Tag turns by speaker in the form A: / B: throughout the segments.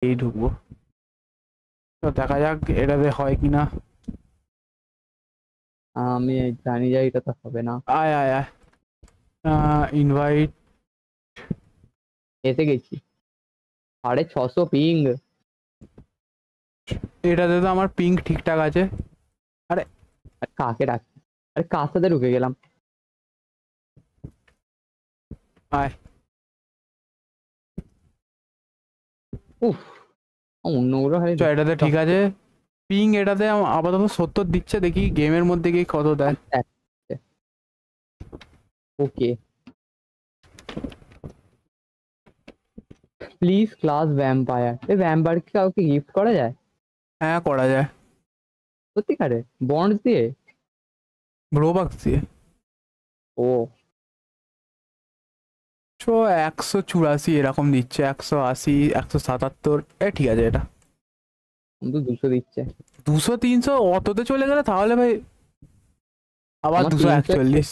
A: এই ঢুকবো। তো দেখা যাক এটাতে হয় কিনা।
B: আমি জানি যে এটা তো হবে না।
A: আয় আয় আয়, ইনভাইট।
B: এসে গেছি। 650 পিং।
A: এটাতে তো আমার পিঙ্ক ঠিকঠাক আছে। আরে
B: আর কাকে ডাকছি? আরে কার সাথে ঢুকে গেলাম?
A: আয়,
B: উফ, অন্যগুলো হয়।
A: তো এটাতে ঠিক আছে। পিং এটাতে আপাতত 70 দিচ্ছে, দেখি গেমের মধ্যে গিয়ে কত দেয়।
B: ওকে, প্লিজ ক্লাস ভ্যাম্পায়ার। এই ভ্যাম্পায়ার কি কাউকে গিফট করা যায়?
A: হ্যাঁ করা যায়,
B: সত্যিকারে বন্ড দিয়ে?
A: ব্রোবাক্স দিয়ে।
B: ও,
A: তো 184 এরকম দিচ্ছে, 180, 177। ঠিক আছে এটা।
B: কিন্তু 200 দিচ্ছে।
A: 200 300 অততে চলে গেলে তাহলে ভাই আবার
B: আমার
A: 241।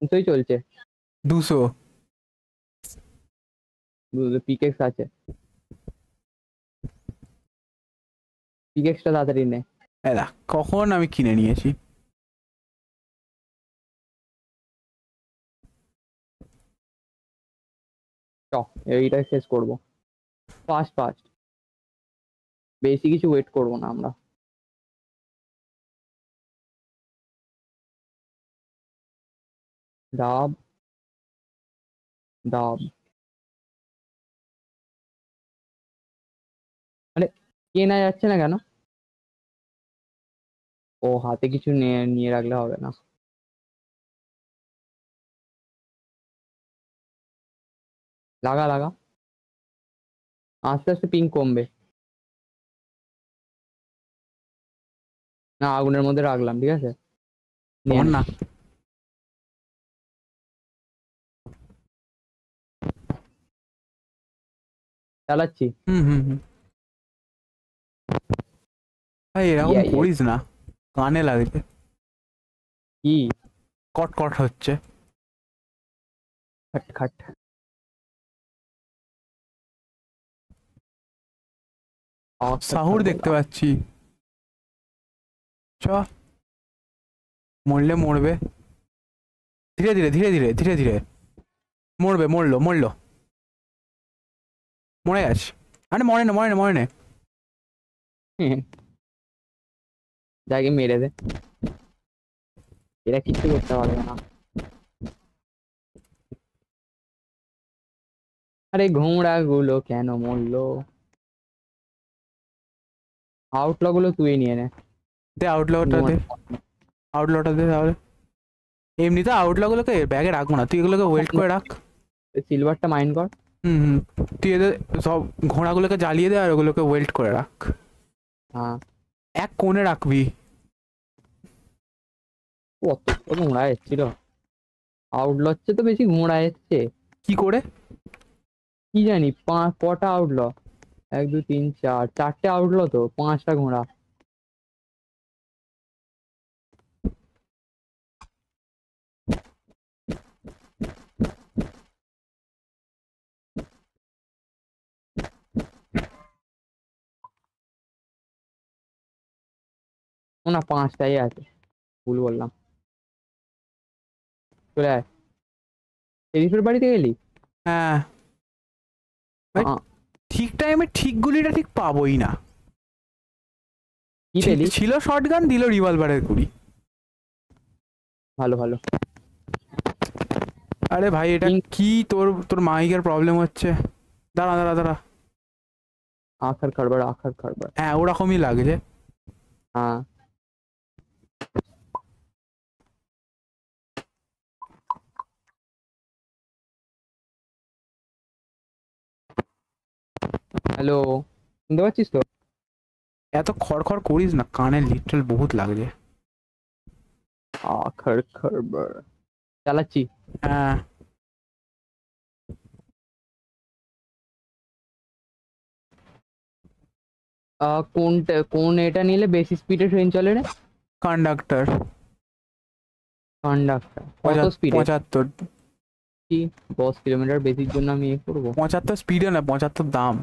B: 300 চলছে।
A: 200
B: পিকেক্স আছে, পিকেক্সটা তাড়াতাড়ি নে।
A: এলা কখন আমি কিনে নিয়েছি।
B: চ, এইটা শেষ করবো ফাস্ট ফাস্ট। বেশি কিছু ওয়েট করবো না আমরা। ডাব ডাব, মানে কেনা যাচ্ছে না কেন? ও, হাতে কিছু নিয়ে নিয়ে রাখলে হবে না। লাগা লাগা, আস্তে আস্তে পিং কমবে। না, আগুনের মধ্যে রাখলাম, ঠিক আছে, নিয়ে
A: তখন
B: নে।
A: না।
B: চালাচ্ছি।
A: হুম হুম হুম, ভাই এরকম
B: ইয়া ইয়া,
A: করিস না, কানে লাগবে।
B: কি?
A: কট কট হচ্ছে।
B: খাট খাট। খাট
A: সাহুর
B: খাট
A: দেখতে
B: বললাম।
A: পাচ্ছি। চ, মরলে মরবে, ধীরে ধীরে ধীরে ধীরে ধীরে ধীরে। মরবে, মরলো মরলো, মরে গেছে। আরে মরে না মরে না মরে না।
B: যাকে মেরে দে, এরা কিচ্ছু করতে পারবে না। আরে ঘোড়া গুলো কেন মরলো? আউটল গুলো তুই নিয়ে নে।
A: দে আউটলটা দে, আউটলটা দে তাহলে। এমনিতে আউটলগুলোকে ব্যাগে রাখবো না, তুই এগুলোকে ওয়েল্ট করে রাখ।
B: সিলভারটা মাইন কর।
A: হুম হুম, তুই এদের সব ঘোড়াগুলোকে জ্বালিয়ে দে আর ওগুলোকে ওয়েল্ট করে রাখ।
B: হ্যাঁ,
A: এক কোণে রাখবি।
B: কত কত ঘোড়া এসেছিল। আউটল হচ্ছে তো বেশি ঘোড়া এসছে।
A: কি করে?
B: কি জানি, কটা আউটল? 1 2 3 4, 4টে আউটল তো 5টা ঘোড়া। ও না, 5টাই আছে, ভুল বললাম। চলে আয়। শেরিফের বাড়িতে গেলি?
A: হ্যাঁ ভাই,
B: আহ,
A: ঠিক টাইমে ঠিক গুলিটা ঠিক পাবোই না।
B: কি পেলি?
A: ছিল শর্ট গান, দিল রিভলভারের গুলি।
B: ভালো ভালো।
A: আরে ভাই এটা কি, তোর তোর মাইকের প্রবলেম হচ্ছে। দাঁড়া দাঁড়া দাঁড়া।
B: আখার খাড়বার, আখার খাড়বার।
A: হ্যাঁ ওরকমই লাগছে।
B: হ্যাঁ, হ্যালো, শুনতে পাচ্ছিস তো?
A: এত খড়খড় করিস না, কানে লিটারাল বহুত লাগছে।
B: আখার খাড়বার চালাচ্ছি।
A: হ্যাঁ
B: কোন এটা নিলে বেশি স্পিডে ট্রেন চলে রে?
A: কন্ডাক্টর।
B: কন্ডাক্টর কত স্পিডে?
A: 75।
B: কি 10 কিলোমিটার বেশির জন্য আমি করবো?
A: 75 স্পিডে না, 75 দাম।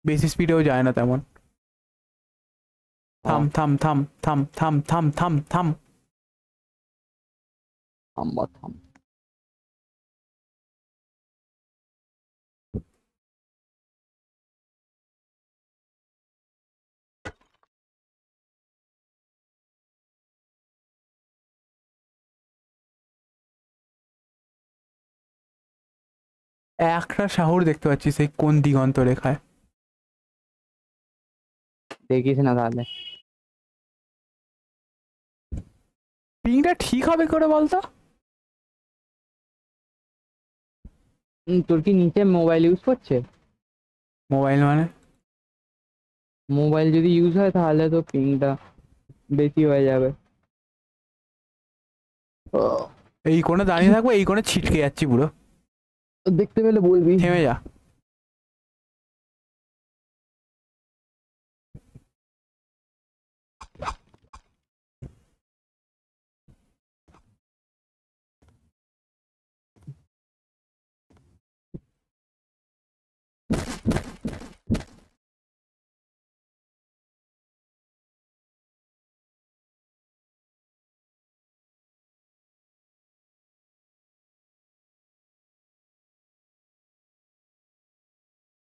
A: বেশি স্পিডেও যায় না তেমন। থাম থাম থাম থাম থাম থাম থাম থাম।
B: থাম।
A: একটা শহর দেখতে পাচ্ছি সেই কোন দিগন্ত রেখায়।
B: দেখিস না তাহলে।
A: পিংটা ঠিক হবে করে বলতো।
B: তোর কি নিচে মোবাইল ইউজ করছে?
A: মোবাইল মানে?
B: মোবাইল যদি ইউজ হয় তাহলে তো পিংটা বেশি হয়ে যাবে।
A: এই কোণে দাঁড়িয়ে থাকবো, এই কোণে ছিটকে যাচ্ছি পুরো।
B: দেখতে পেলে বলবি।
A: থেমে যা।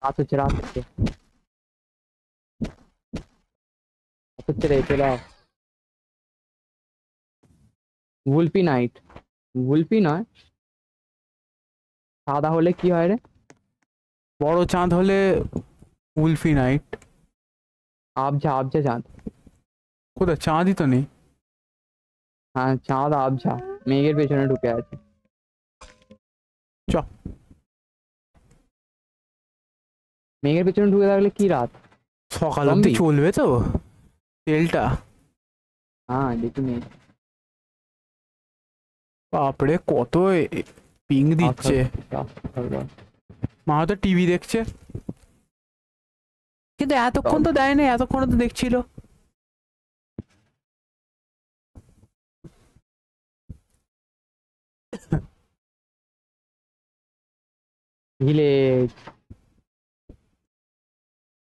B: রাত হচ্ছে রে, চলে আয়। Wolfie night. উলফি নয়, সাদা হলে কি হয় রে?
A: বড় চাঁদ হলে উলফি নাইট।
B: আবঝা আবঝা চাঁদ।
A: কোথায়? চাঁদই তো নেই।
B: হ্যাঁ চাঁদ আবঝা, মেঘের পেছনে ঢুকে আছে।
A: চ।
B: মেঘের পেছনে ঢুকে থাকলে কি রাত?
A: সকাল অব্দি চলবে তো তেলটা?
B: হ্যাঁ দেখি মেঘ।
A: বাপরে কত পিং দিচ্ছে। মা তো টিভি দেখছে, কিন্তু এতক্ষণ তো দেয় না, এতক্ষণ তো দেখছিল।
B: ভিলেজ,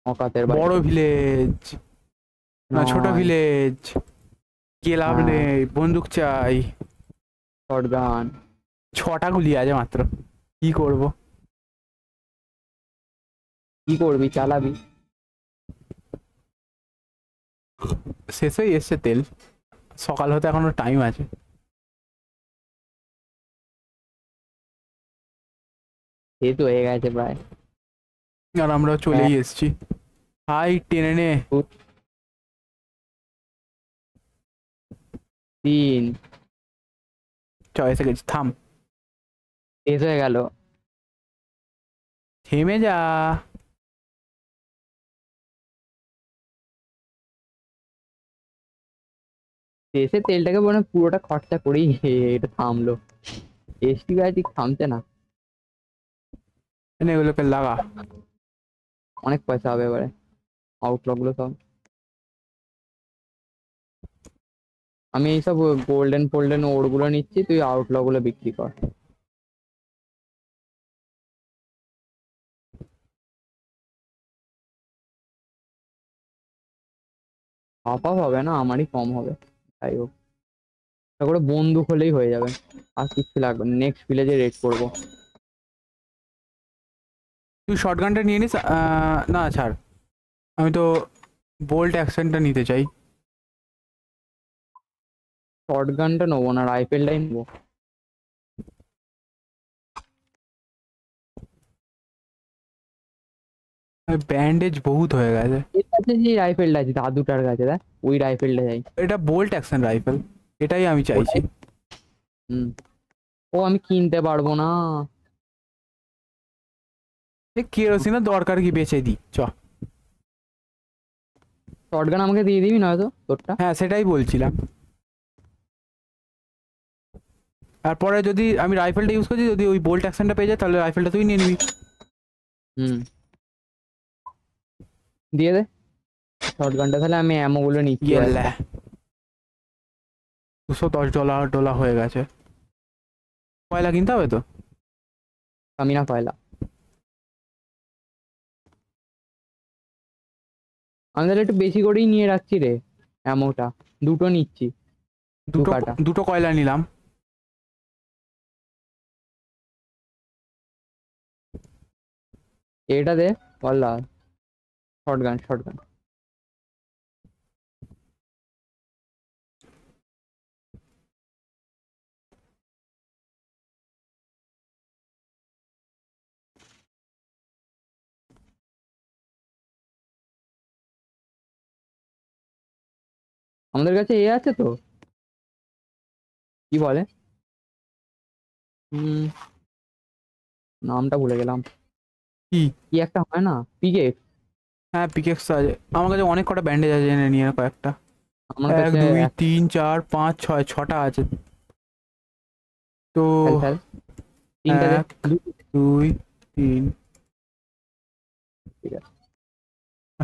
B: অকাতের
A: বড় ভিলেজ না ছোট ভিলেজ? লাভ নেই, বন্দুক চাই।
B: শটগান।
A: 6টা গুলি আছে মাত্র, কি করব?
B: কি করবি, চালাবি।
A: শেষ হয়ে এসছে তেল, সকাল হতে এখনো টাইম আছে।
B: সে তো হয়ে গেছে প্রায়।
A: আর আমরা চলেই এসছি। হাই টেনে নে।
B: 3
A: এসে গেছি, থাম।
B: শেষ হয়ে গেল।
A: থেমে যা।
B: শেষে তেলটাকে মনে হয় পুরোটা খরচা করেই এটা থামলো। এসটি গাড়ি ঠিক থামছে না।
A: এগুলোকে লাগা।
B: অনেক পয়সা হবে এবারে আউটলক গুলো সব। আমি এইসব গোল্ডেন ফোল্ডেন ওর গুলো নিচ্ছি, তুই আউটলক গুলো বিক্রি কর। হাফ হাফ হবে না, আমারই কম হবে। যাই হোক, করে বন্দুক হলেই হয়ে যাবে, আর কিছু লাগবে না। নেক্সট ভিলেজে রেড করবো।
A: তুই শর্টগানটা নিয়ে নিস। না ছাড়, আমি তো বোল্ট অ্যাকশনটা নিতে চাই।
B: শর্ট গানটা নেবো না, রাইফেলটাই নেবো।
A: ব্যান্ডেজ বহুত হয়ে গেছে।
B: এর কাছে যে রাইফেলটা আছে দাদুটার কাছে, দেখ ওই রাইফেলটা চাই।
A: এটা বোল্ট অ্যাকশন রাইফেল, এটাই আমি চাইছি।
B: হুম, ও আমি কিনতে পারবো না।
A: কেরোসিনের দরকার কি, বেচে দিই চ।
B: শর্টগান আমাকে দিয়ে দিবি নয়তো তোরটা।
A: হ্যাঁ সেটাই বলছিলাম। তারপরে যদি আমি রাইফেলটা ইউজ করছি, যদি ওই বোল্ট অ্যাকশনটা পেয়ে যায়, তাহলে রাইফেলটা তুই নিয়ে নিবি।
B: হুম, দিয়ে দে শর্টগানটা, তাহলে আমি অ্যামো গুলো নিচ্ছি।
A: গেলে $210 হয়ে গেছে। কয়লা কিনতে হবে তো।
B: আমি না পয়লা। আমি তাহলে একটু বেশি করেই নিয়ে রাখছি রে অ্যামোটা, দুটো নিচ্ছি।
A: দুটো
B: কাটা।
A: দুটো কয়লা নিলাম।
B: এটা দে বললা, শর্টগান শর্টগান। আমাদের কাছে এ আছে তো, কি বলে, হুম, নামটা ভুলে গেলাম।
A: কি?
B: কি একটা হয় না, পিকে।
A: হ্যাঁ পিকেক্স আছে আমার কাছে, অনেক কটা ব্যান্ডেজ আছে, এনে নিয়ে কয়েকটা।
B: আমার
A: এক
B: কাছে
A: দুই তিন চার পাঁচ ছয়, ছটা আছে তো।
B: ফেল ফেল, তিনটে দে।
A: এক দুই তিন।
B: ঠিক আছে,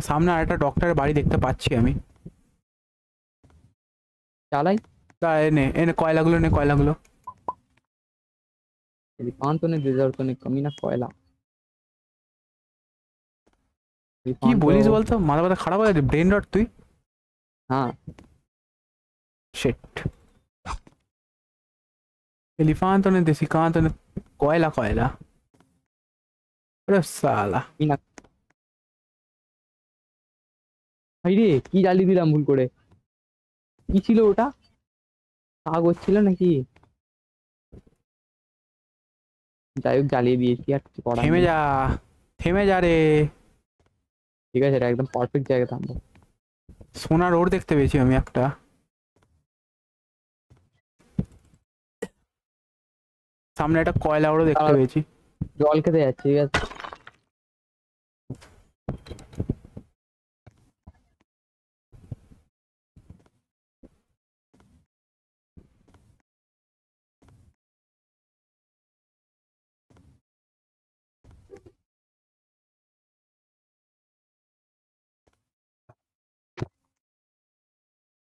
A: সামনে আরেকটা ডক্টরের বাড়ি দেখতে পাচ্ছি আমি।
B: চালাই।
A: তা এনে এনে কয়লাগুলো, নে কয়লাগুলো।
B: रिफान तो ने डिजर्व तो ने कमी ना कोयला।
A: কি
B: रिफान तो
A: বলিস বলতো, মাথা ব্যথা খারাপ হয়ে যাচ্ছে, ব্রেন রট তুই।
B: हाँ।
A: শিট। এলিফ্যান্ট ने দেশিকান্ত ने কয়লা কয়লা। আরে সালা।
B: मीना ভাই রে, কি জ্বালিয়ে দিলাম ভুল করে। কি ছিল ওটা, কাগজ ছিল নাকি? যাই হোক জ্বালিয়ে দিয়েছি, আর কিছু করার
A: থেমে
B: নেই।
A: যা, থেমে যা রে।
B: ঠিক আছে, এটা একদম পারফেক্ট জায়গা থামবো।
A: সোনার ওর দেখতে পেয়েছি আমি একটা। সামনে একটা কয়লা ওরও দেখতে
B: দাঁড়া,
A: পেয়েছি।
B: জল খেতে যাচ্ছি, ঠিক আছে।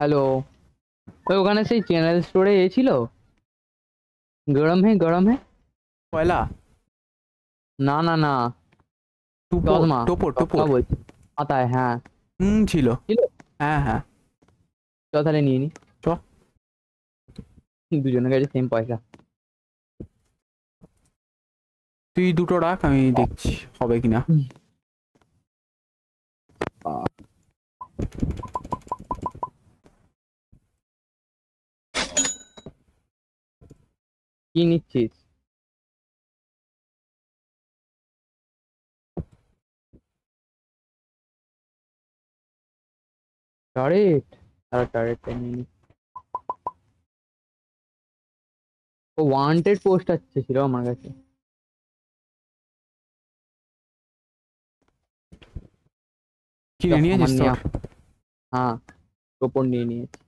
B: হ্যালো, ওই ওখানে সেই চ্যানেল স্টোরে এ ছিল, গরম হে।
A: কয়লা।
B: না না না,
A: টুপো
B: চশমা।
A: টোপর
B: চশমা
A: টোপর।
B: বলছি, পাতায়, হ্যাঁ।
A: ছিল।
B: ছিল।
A: হ্যাঁ হ্যাঁ।
B: চল তাহলে নিয়ে নি।
A: চ।
B: দুজনের কাছে সেম পয়সা।
A: তুই দুটো রাখ, আমি দেখছি হবে কিনা।
B: কি নিচ্ছিস? টারেট, আর টারেটটা নিয়ে নি। ও ওয়ান্টেড পোস্ট আসছে ছিল আমার কাছে।
A: কিনে
B: আমার
A: নিয়েছিস
B: নিয়ে
A: তোর?
B: হ্যাঁ, ওপর নিয়ে নিয়েছি।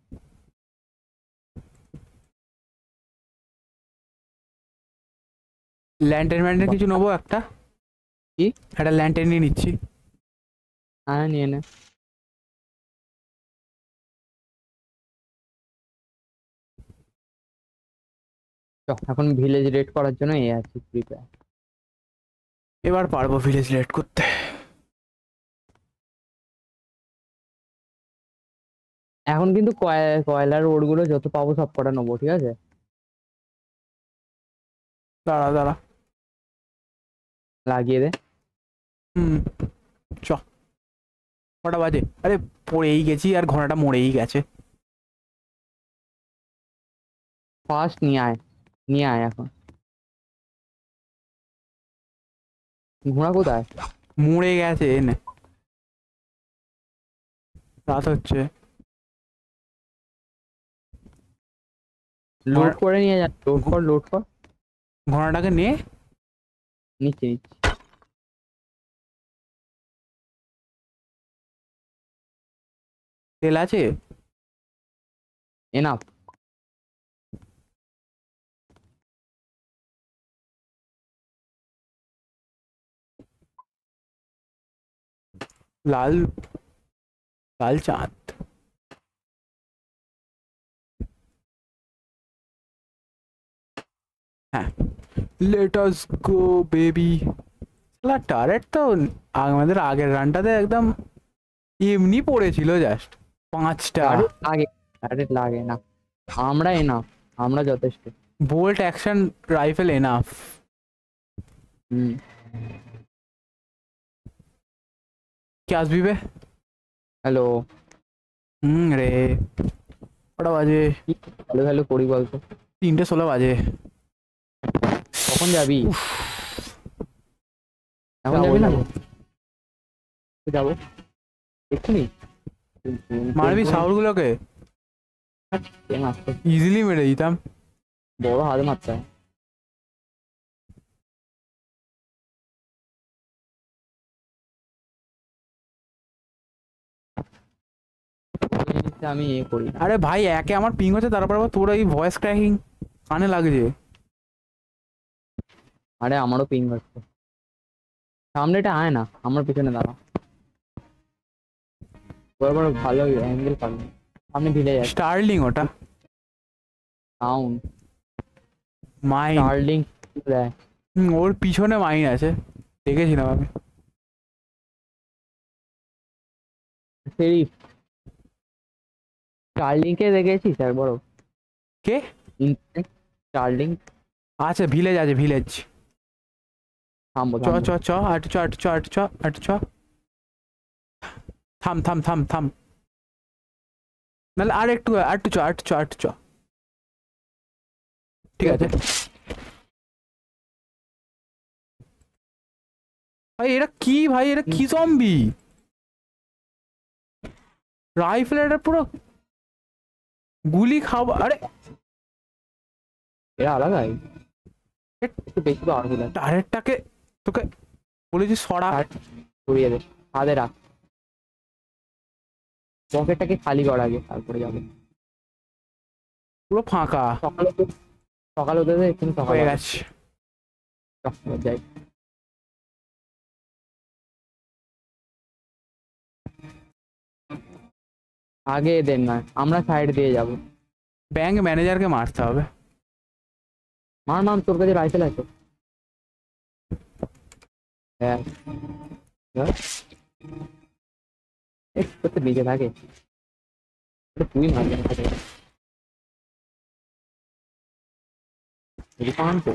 A: ল্যান্টেন ম্যান্টেন কিছু নেবো একটা।
B: কি?
A: একটা ল্যান্টেন নিয়ে নিচ্ছি।
B: হ্যাঁ নিয়ে নে। চ, এখন ভিলেজ রেড করার জন্য এ আছি প্রিপেয়ার।
A: এবার পারবো ভিলেজ রেড করতে।
B: এখন কিন্তু কয়লার রোড গুলো যত পাবো সব কটা নেবো, ঠিক আছে।
A: দাঁড়া দাঁড়া।
B: লাগিয়ে দে।
A: হুম। চ। কটা বাজে? আরে পড়েই গেছি, আর ঘোড়াটা মরেই গেছে।
B: ফার্স্ট নিয়ে আয়, নিয়ে আয় এখন। ঘোড়া কোথায়?
A: মরে গেছে এনে। রাত হচ্ছে।
B: লোড
A: ঘোড়া-
B: করে নিয়ে যা, লোড কর লোড কর।
A: ঘোড়াটাকে নে।
B: নিচ্ছি নিচ্ছি।
A: তেল আছে?
B: এনাফ।
A: লাল, লাল চাঁদ। হ্যাঁ, লেট আস গো বেবি। টারেট তো আমাদের আগের রানটাতে একদম এমনি পড়েছিল জাস্ট 5টা।
B: লাগে, আরে লাগে না, আমরা এনাফ, আমরা যথেষ্ট।
A: Bolt action rifle enough.
B: হুম।
A: কি আসবি বে?
B: হ্যালো।
A: রে কটা বাজে?
B: হ্যালো হ্যালো করি বলতো।
A: 3:16 বাজে।
B: কখন যাবি?
A: উফ,
B: এখন
A: যাবো
B: যাবি না?
A: যাবো।
B: যাবো এক্ষুনি।
A: মারবি সাউরগুলোকে? ইজিলি মেরে দিতাম।
B: বড় হাতে মারতে হয়। এই জিনিসটা আমি করি না।
A: আরে ভাই একে আমার পিং হচ্ছে, তারপর আবার তোর এই ভয়েস ক্র্যাকিং কানে লাগছে।
B: আরে আমারও পিং হচ্ছে। সামনেটা আয় না, আমার পিছনে দাঁড়া। বড় বড় ভালো অ্যাঙ্গেল পাবি। সামনে ভিলে যাচ্ছে।
A: স্টার্লিং ওটা।
B: ডাউন।
A: মাইন।
B: স্টার্লিং দেয়।
A: ওর পিছনে মাইন আছে, দেখেছিলাম আমি।
B: সেরিফ। স্টার্লিংকে দেখেছিস একবারও?
A: কে?
B: স্টার্লিং।
A: আচ্ছা ভিলেজ আছে, ভিলেজ।
B: থামবো
A: চ
B: থামবো।
A: চ চ আট চ আট চ আট চ আট চ। থাম থাম থাম থাম, নাহলে আর একটু আট চ আট চ আট চ। ঠিক আছে ভাই, এটা কি ভাই, এটা কি জম্বি? রাইফেল এটা পুরো গুলি খাওয়া। আরে
B: এরা আলাদাই, একটু বেশি পাওয়ারফুল আছে।
A: টায়ারটাকে তোকে বলেছি সরা।
B: আর সরিয়ে দে, হাতে রাখ। পকেটটাকে খালি কর আগে, তারপরে যাবে।
A: পুরো ফাঁকা
B: সকালে তো, সকাল হতে হতে এক্ষুনি সকাল
A: হয়ে
B: হবে।
A: গেছে।
B: চল, যাই। আগে দেন না, আমরা সাইড দিয়ে যাব।
A: ব্যাংক ম্যানেজারকে মারতে হবে।
B: মার মার, তোর কাছে রাইফেল আছে? হ্যাঁ। করতে নিচে থাকে, তুই মারবি না থাকে। তো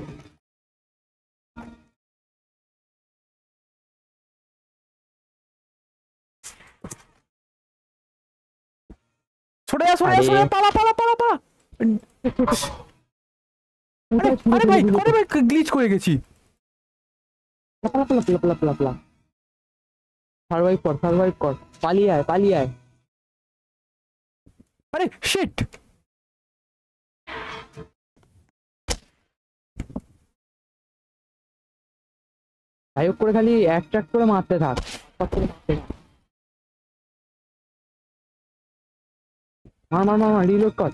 A: সরে যা সরে যা
B: আরে
A: সরে যা, পালা পালা পালা পালা। আরে আরে ভাই, আরে ভাই গ্লিচ করে গেছি।
B: সার্ভাইভ কর, সার্ভাইভ কর। পালিয়ে আয়, পালিয়ে আয়।
A: আরে শিট।
B: যাই হোক করে খালি অ্যাট্রাক্ট করে মারতে থাক। সব করে মারতে থাক। মার মার মার মার, রিলোড কর।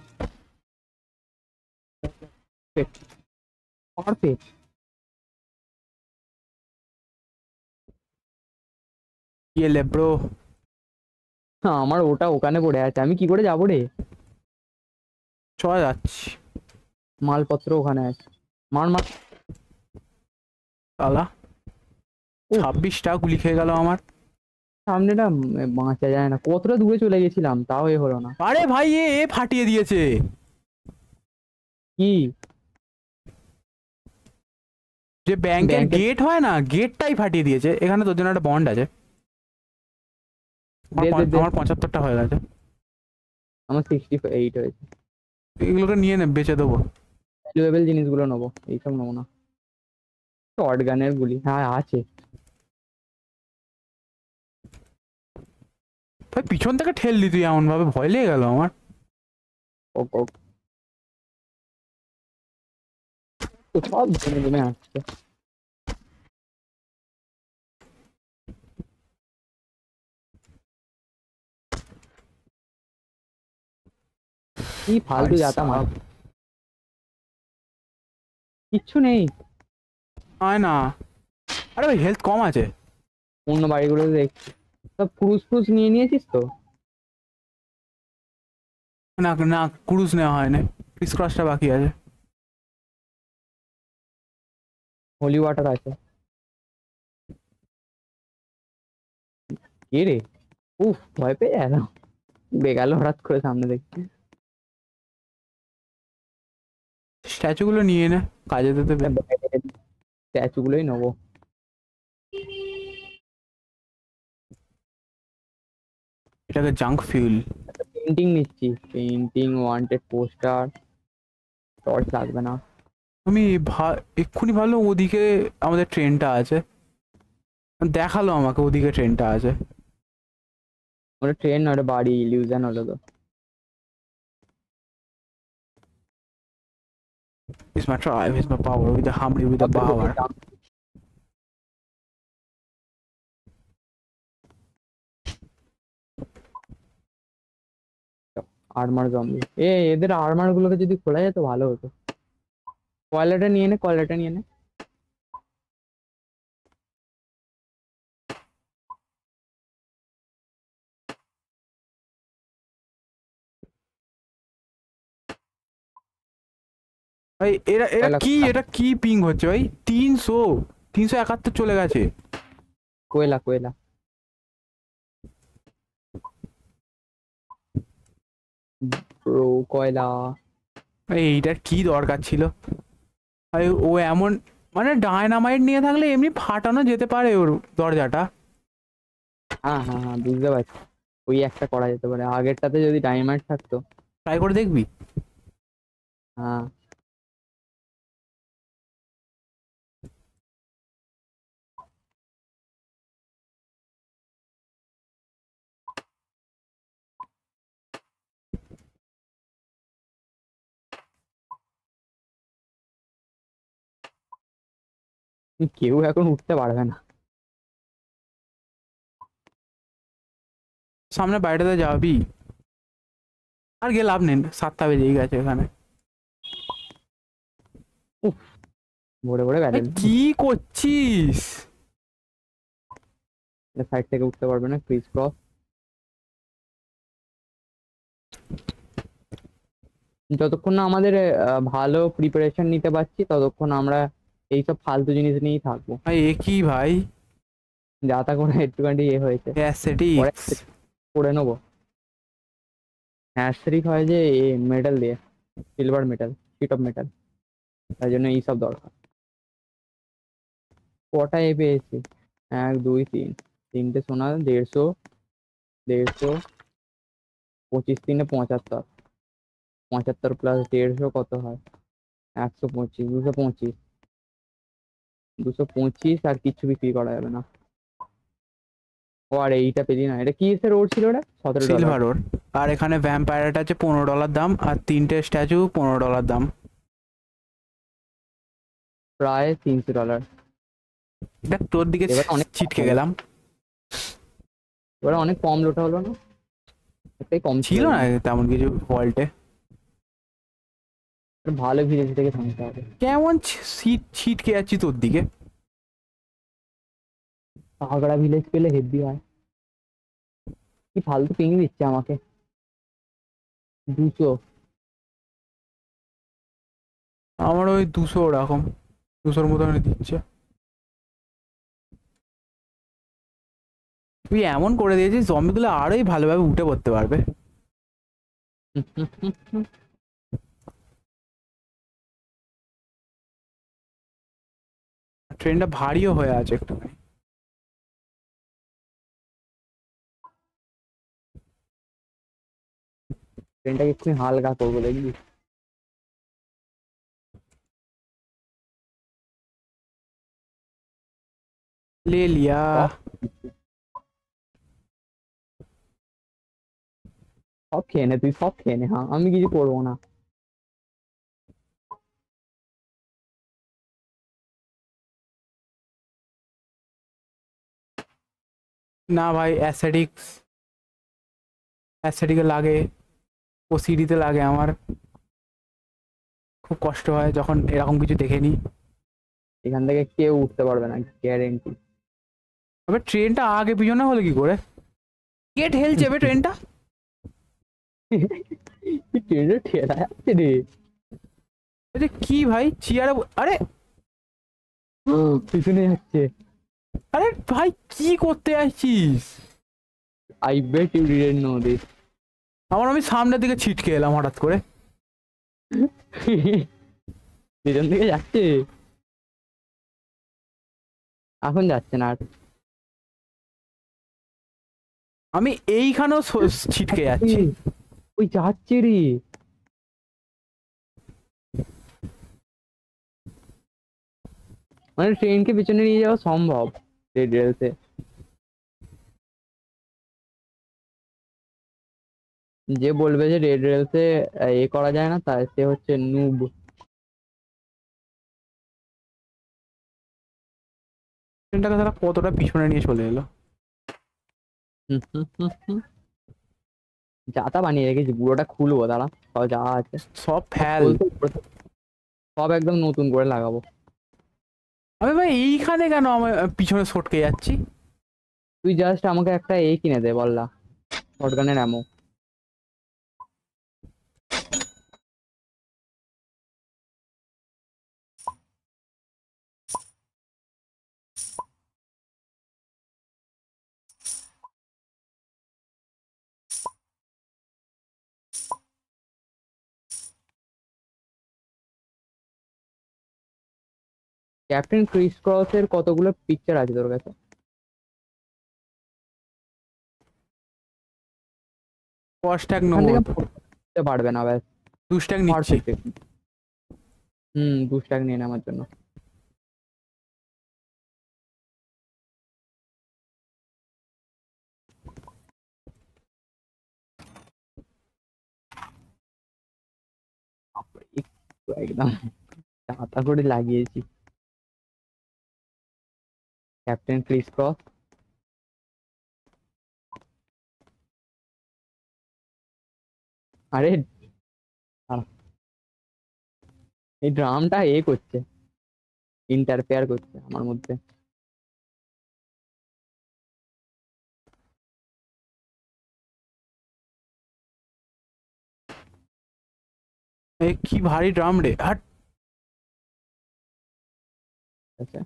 B: পারফেক্ট।
A: কি এলে ব্রো?
B: আমার ওটা ওখানে পড়ে আছে, আমি কি করে যাবো রে?
A: চ যাচ্ছি।
B: মালপত্র ওখানে আছে। মার মার।
A: পালা।
B: ও
A: 26টা গুলি খেয়ে গেল আমার।
B: সামনেটা বাঁচা যায় না, কতটা দূরে চলে গেছিলাম তাও এ হলো না।
A: আরে ভাই এ ফাটিয়ে দিয়েছে।
B: কি?
A: যে ব্যাংকের
B: ব্যাংকের।
A: গেট হয় না, গেটটাই ফাটিয়ে দিয়েছে। এখানে তোর জন্য একটা বন্ড আছে।
B: দে দে দে।
A: আমার 75টা হয়ে গেছে।
B: আমার 68 হয়েছে।
A: এগুলোকে নিয়ে নে, বেচে দেবো।
B: ভ্যালুয়েবল জিনিসগুলো নেবো, এইসব নেবো না। শর্ট গানের গুলি হ্যাঁ আছে।
A: ভাই পিছন থেকে ঠেললি তুই এমন ভাবে, ভয় লেগে গেল আমার।
B: ওক ওক। তো সব জমে জমে আসছে। কি ফালতু যাতা মার, কিচ্ছু নেই।
A: হয় না। আরে ভাই হেলথ কম আছে।
B: অন্য বাড়িগুলোতে দেখছি সব ক্রুজ ফ্রুজ নিয়ে নিয়েছিস তো?
A: না না, ক্রুজ নেওয়া হয় না, ক্রিস ক্রসটা বাকি আছে।
B: হোলি ওয়াটার আছে। কে রে? উফ, ভয় পেয়ে গেলাম, বেগালো হঠাৎ করে সামনে দেখতে।
A: স্ট্যাচু গুলো নিয়ে নে, কাজে দিতে দেবে।
B: স্ট্যাচু গুলোই নেবো।
A: এটাকে জাঙ্ক ফিউল।
B: পেন্টিং নিচ্ছি, পেন্টিং, ওয়ান্টেড পোস্টার, টর্চ লাগবে না।
A: আমি এক্ষুনি ভাবলাম ওদিকে আমাদের ট্রেনটা আছে, দেখালো আমাকে ওদিকে ট্রেনটা আছে।
B: ওটা ট্রেন না, ওটা বাড়ি, ইলিউশন হলো তো।
A: It's my tribe, it's my power, with the harmony, with the power.
B: Armour zombie, এদের আর্মার গুলোকে যদি খোলা যেত ভালো হতো। কয়লাটা নিয়ে নে, কয়লাটা নিয়ে নে।
A: ভাই এরা এরা
B: কয়লা
A: কি, এটা কি পিং হচ্ছে ভাই? 371 চলে গেছে।
B: কয়লা, কয়লা ব্রো, কয়লা।
A: ভাই এইটার কি দরকার ছিল ভাই? ও এমন মানে ডায়নামাইট নিয়ে থাকলে এমনি ফাটানো যেতে পারে ওর দরজাটা।
B: হ্যাঁ হ্যাঁ হ্যাঁ, বুঝতে পারছি। ওই একটা করা যেতে পারে, আগেরটাতে যদি ডাইনামাইট থাকতো।
A: ট্রাই করে দেখবি।
B: হ্যাঁ, কেউ এখন উঠতে পারবে না।
A: সামনে বাইরেতে যাবি আর গিয়ে লাভ নেই, 7টা বেজেই গেছে এখানে।
B: ভরে ভরে
A: ভাই
B: ব্যারেল।
A: কি করছিস?
B: সাইড থেকে উঠতে পারবে না, ক্রিস ক্রস। যতক্ষণ না আমাদের ভালো প্রিপারেশন নিতে পারছি, ততক্ষণ আমরা এইসব ফালতু জিনিস নিয়েই থাকবো।
A: ভাই এ কি ভাই?
B: যা তা করে একটুখানি হয়েছে, পরে
A: অ্যাসথেটিক্স।
B: করে নেবো। হ্যাশরিক হয় যে মেটাল দিয়ে, silver metal, sheet of metal, তাই জন্য এইসব দরকার। কটায় পেয়েছি? 1 2 3, 3টে সোনা, 150, 150, 25 3 75, 75 প্লাস 150 কত হয়? 125, 225, 225 আর কিছু বিক্রি করা যাবে না। ও আর এইটা পেলি না, এটা কি এসে রোড ছিল? ওটা $17।
A: সিলভার ওর। আর এখানে ভ্যাম্পায়ারটা আছে $15 দাম, আর 3টে স্ট্যাচু $15 দাম।
B: প্রায় $300।
A: দেখ তোর দিকে
B: এবার অনেক
A: ছিটকে গেলাম।
B: এবার অনেক কম লোটা হলো না? এটাই কম
A: ছিল না তেমন কিছু ফল্টে।
B: ভালো ভিলেজ থেকে থামতে হবে।
A: কেমন ছিটকে যাচ্ছি তোর দিকে।
B: পাগড়া ভিলেজ পেলে হেভি হয়। কি ফালতু পিং দিচ্ছে আমাকে। 200।
A: আমার ওই 200 ওরকম, 200-র মতো দিচ্ছে। তুই এমন করে দিয়েছিস জম্বিগুলো আরোই ভালোভাবে উঠে পড়তে পারবে। ট্রেনটা ভারীও হয়ে আছে একটুখানি।
B: ট্রেনটাকে একটু হালকা করবো দেখবি।
A: ले लिया।
B: সব খেয়ে নে, তুই সব খেয়ে নে। হ্যাঁ, আমি কিছু করবো না।
A: না ভাই অ্যাসথেটিকে লাগে, ও সিডিতে লাগে। আমার খুব কষ্ট হয় যখন এরকম কিছু দেখে নি।
B: এখান থেকে কেউ উঠতে পারবে না, গ্যারেন্টি।
A: তবে ট্রেনটা আগে পিছনে হলো কি করে? কে ঠেলছে বে ট্রেনটা?
B: ট্রেনে ঠেলা যাচ্ছে রে।
A: আরে কি ভাই চেয়ারে আরে
B: পিছনে যাচ্ছে।
A: আরে ভাই কি করতে আসছিস?
B: I bet you didn't know this.
A: আমি সামনের দিকে ছিটকে এলাম হঠাৎ করে।
B: পেছন দিকে যাচ্ছে, এখন যাচ্ছে না আর।
A: আমি এইখানেও ছিটকে যাচ্ছি।
B: ওই যাচ্ছে রে, মানে ট্রেনকে পিছনে নিয়ে যাওয়া সম্ভব রেড রেলসে। যে বলবে যে রেড রেলসে এ করা যায় না, তাই সে হচ্ছে নুব।
A: ট্রেনটাকে তারা কতটা পিছনে নিয়ে চলে এলো।
B: যাতা বানিয়ে রেখেছি, পুরোটা খুলবো দাঁড়া, সব যা আছে
A: সব ফেল।
B: সব একদম নতুন করে লাগাবো।
A: আমি ভাই এইখানে কেন আমার পিছনে সটকে যাচ্ছি?
B: তুই জাস্ট আমাকে একটা এ কিনে দে বললা, শটগানের অ্যামো। ক্যাপ্টেন ক্রিস ক্রসের কতগুলো পিকচার আছে তোর কাছে?
A: ফাস্ট্যাগ
B: এখান
A: নেবো
B: থেকে
A: তো।
B: পড়তে পারবে না, ব্যাস।
A: 2 স্ট্যাগ নিচ্ছি।
B: বুস্টার নিয়ে নেওয়ার জন্য। একটু একদম চাতা করে লাগিয়েছি। Captain Chris cross. আরে দাঁড়া, এই ড্রামটা এ করছে, ইন্টারফেয়ার করছে আমার মধ্যে।
A: এই কি ভারী ড্রাম রে, হাট।
B: আচ্ছা,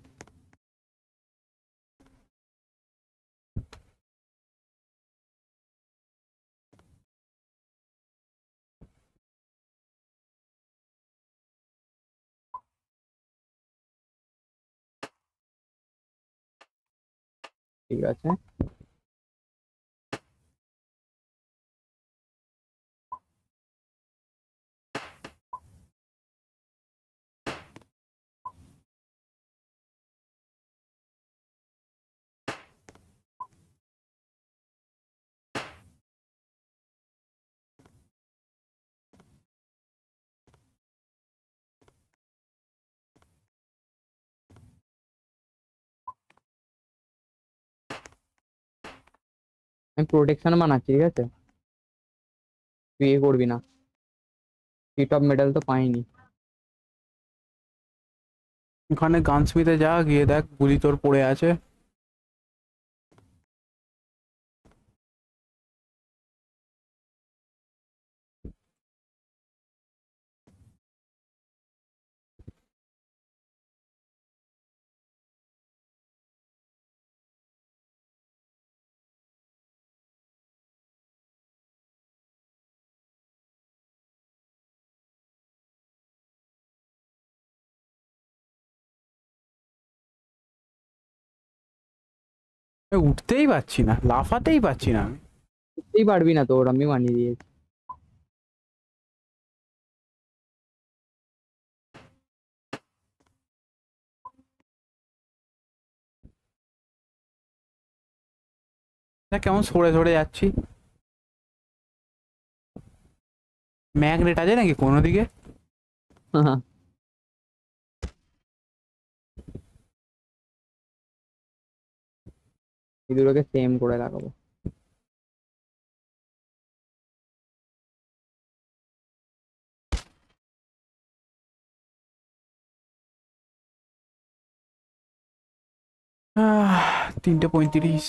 B: ঠিক আছে। আমি প্রোটেকশন বানাচ্ছি, ঠিক আছে? তুই এ করবি না, সিট অফ মেডাল তো পাইনি।
A: ওখানে গানস্মিথে যা, গিয়ে দেখ গুলি তোর পড়ে আছে। উঠতেই পারছি না, লাফাতেই পারছি না আমি।
B: বুঝতেই পারবি না, তোর আমি বানিয়ে দিয়েছি।
A: দেখ কেমন সরে সরে যাচ্ছি। ম্যাগনেট আছে নাকি কোনো দিকে? এই
B: দুটোকে সেম করে লাগাবো।
A: আহ, 3:35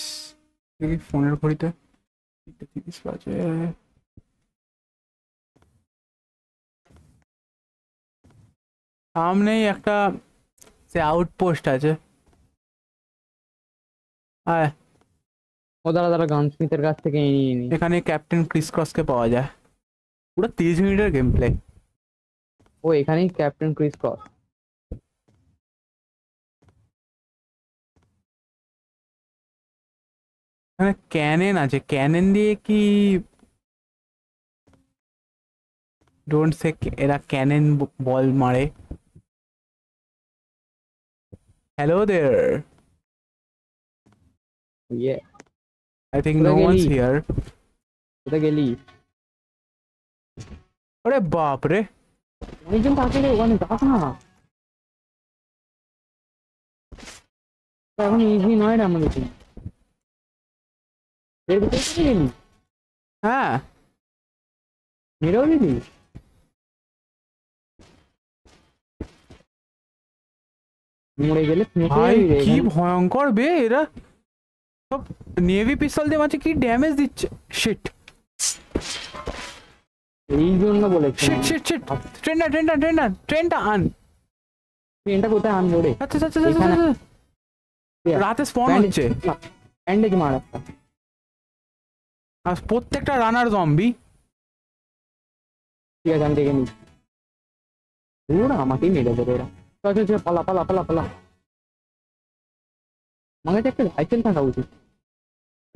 A: দেখি ফোনের ঘড়িতে। 3:30 বাজে। সামনেই একটা সে আউটপোস্ট আছে। আয়।
B: ও দাঁড়া দাঁড়া, গানস্মিথের কাছ থেকে নিয়ে নি।
A: এখানে ক্যাপ্টেন ক্রিস ক্রসকে পাওয়া যায়। পুরো 30 মিনিটের গেম প্লে।
B: ও এখানেই ক্যাপ্টেন ক্রিস ক্রস।
A: এখানে ক্যানেন আছে, ক্যানেন দিয়ে কি ডোন্ট সে, এরা ক্যানেন বল মারে। হ্যালো দেয়ার,
B: ইয়ে,
A: আই থিঙ্ক নো
B: কোথায়
A: ওয়ান্স
B: গেলি?
A: হিয়ার।
B: কোথায় গেলি?
A: আরে বাপ রে,
B: অনেকজন থাকে রে ওখানে, যাস না। এখন ইজি নয় রে আমাদের জন্য। এর ভিতরে চলে গেলি?
A: হ্যাঁ
B: মেরেও দিলি? মরে গেলে ফেঁসে
A: ভাই
B: যাবি রে
A: কি
B: এখানে।
A: ভয়ঙ্কর বে, এরা সব নেভি পিস্তল দিয়ে মাঝে কি ড্যামেজ দিচ্ছে। শিট
B: এই জন্য বলেছি
A: শিট শিট শিট, ট্রেনটা ট্রেনটা ট্রেনটা ট্রেনটা আন।
B: ট্রেনটা কোথায় আনবো রে?
A: আচ্ছা আচ্ছা আচ্ছা,
B: এখানে।
A: আচ্ছা। রাতে স্পন হচ্ছে
B: ব্যান্ডেজ মার একটা।
A: আর প্রত্যেকটা রানার জম্বি।
B: ঠিক আছে, আমি দেখে নিচ্ছি। ওরা আমাকেই মেরে দেবে এরা। চল চল চল, পালা পালা পালা পালা। আমার কাছে একটা রাইফেল থাকা উচিত।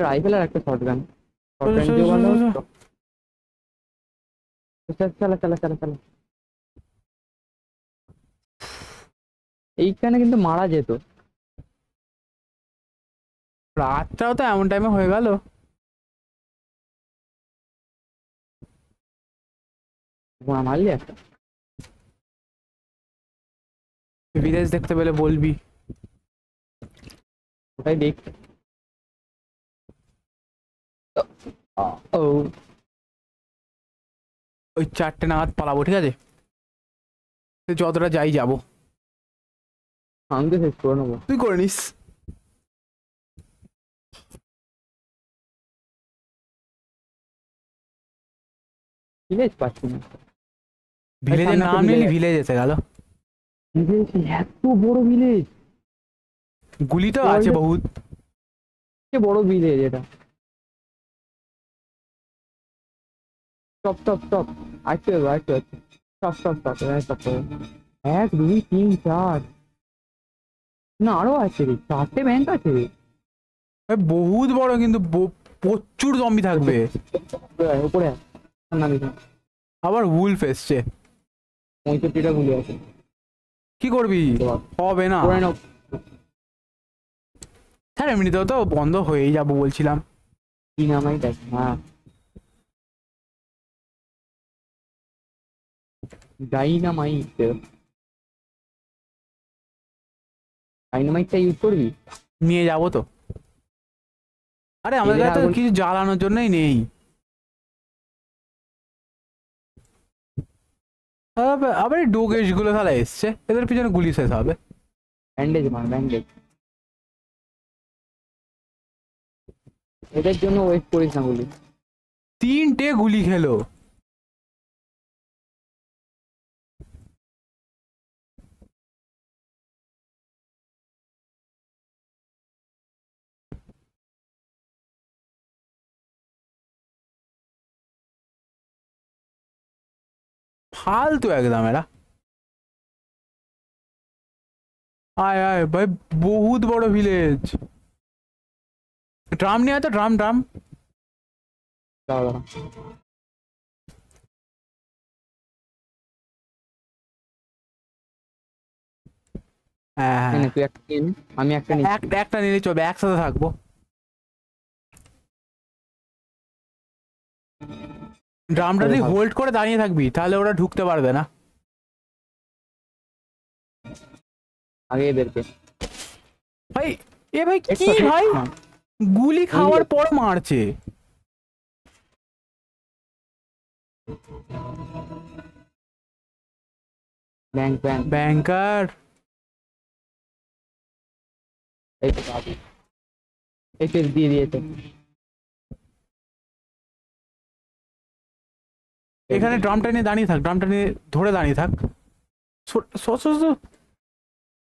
B: রাইফেল আর একটা শর্টগান। শর্টগান দিয়ে ভালো হতো। চালা চালা চালা চালা। এইখানে কিন্তু মারা যেত।
A: রাতটাও তো এমন টাইমে হয়ে গেল।
B: গোড়া মারলি একটা।
A: ভিলেজ দেখতে পেলে বলবি।
B: ওটাই দেখ। ও
A: ওই 4টে নাগাদ পালাবো, ঠিক আছে? তো যতটা যাই যাবো,
B: আমি তো শেষ করে নেবো।
A: তুই করে নিস।
B: ভিলেজ পাচ্ছি না।
A: ভিলেজের
B: সামনে একটা
A: নাম নিলি
B: village
A: ভিলেজ এসে গেল।
B: ভিলেজ, এত বড় ভিলেজ।
A: গুলিটাও আছে বহুত।
B: বড় ভিলেজ এটা। Stop stop stop. আসতে হবে আসতে হবে। স্টপ স্টপ স্টপ, স্টপ করো। 1 2 3 4, না আরো আছে রে, 4টে ব্যাংক আছে রে।
A: ভাই বহুত বড়, কিন্তু প্রচুর জম্বি থাকবে।
B: উপরে আয়, উপরে আয়। নামি না।
A: আবার উলফ এসছে।
B: 65টা গুলি আছে।
A: কি করবি?
B: এবার
A: হবে না
B: করে নাও।
A: স্যার, এমনিতেও তো বন্ধ হয়েই যাবো বলছিলাম।
B: কি নামাই দেখ। হ্যাঁ, ডাইনামাইট। ডাইনামাইটটা ইউজ করবি?
A: নিয়ে যাবো তো। আরে আমাদের
B: এদের
A: কাছে তো
B: আগুন-
A: কিছু জ্বালানোর জন্যই নেই। আবার এই ডোগেশ গুলো তাহলে এসছে, এদের পিছনে গুলি শেষ হবে।
B: ব্যান্ডেজ মার, ব্যান্ডেজ। এদের জন্য ওয়েট করিস না গুলি।
A: 3টে গুলি খেলো। ফালতু একদম এরা। আয় আয় ভাই, বহুত বড় ভিলেজ। ড্রাম নিয়ে আয় তো, ড্রাম ড্রাম।
B: দাঁড়া দাঁড়া।
A: হ্যাঁ
B: নে,
A: হ্যাঁ,
B: নে, তুই একটা নিয়ে নে, আমি একটা নিচ্ছি।
A: একটা নিলে চলবে, একসাথে থাকবো। ড্রামটা দিয়ে হোল্ড করে দাঁড়িয়ে থাকবি, তাহলে ওরা ঢুকতে পারবে না।
B: আগে এদেরকে।
A: ভাই এ ভাই কি
B: একটু
A: ভাই,
B: না,
A: গুলি খাওয়ার পর মারছে।
B: Bank bank.
A: ব্যাংকার।
B: এই তো বাবু, এই তো দিয়ে দিয়েছে।
A: এখানে ড্রামটা নিয়ে দাঁড়িয়ে থাক, ড্রামটা নিয়ে ধরে দাঁড়িয়ে থাক।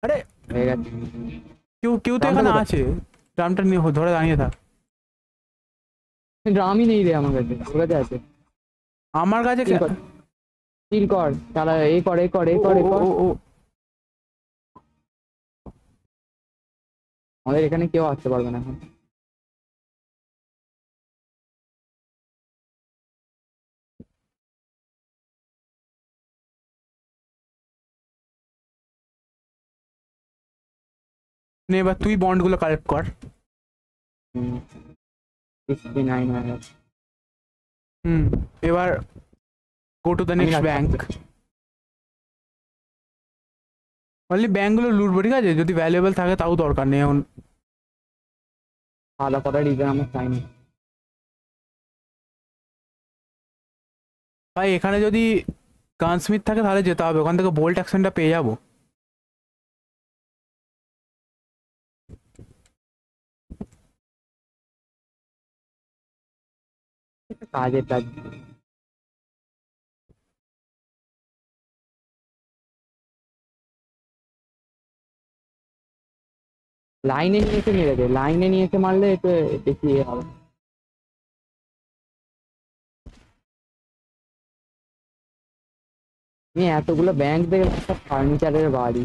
A: আরে
B: হয়ে গেছে।
A: কেউ কেউ তো
B: ড্রামটা
A: এখানে
B: কোথায়?
A: আছে, ড্রামটা নিয়ে ধরে দাঁড়িয়ে থাক।
B: ড্রামই নেই রে আমার কাছে, ওর কাছে আছে।
A: আমার কাছে
B: চিল কর, চিল কর, চালা, এই কর, এই কর, এই কর, এই কর।
A: ও
B: আমাদের এখানে কেউ আসতে পারবে না এখন।
A: নে এবার তুই বন্ড গুলো কালেক্ট কর।
B: 69 হয়ে গেছে।
A: হুম, এবার গো টু দ্য
B: আমি
A: নেক্সট
B: রাখছি।
A: ব্যাংক। অনলি ব্যাংকগুলো লুটবো, ঠিক আছে? যদি ভ্যালুয়েবল থাকে তাও দরকার নেই এখন।
B: আলাদা করার রিজন আমার চাই না।
A: ভাই এখানে যদি গানস্মিথ থাকে তাহলে যেতে হবে, ওখান থেকে বোল্ট অ্যাকশনটা পেয়ে যাবো।
B: কাজের কাজ। লাইনে নিয়ে এসে মেরে দে, লাইনে নিয়ে এসে মারলে একটু বেশি ইয়ে হবে। আমি এতগুলো ব্যাংক দেখলাম, একটা ফার্নিচারের বাড়ি,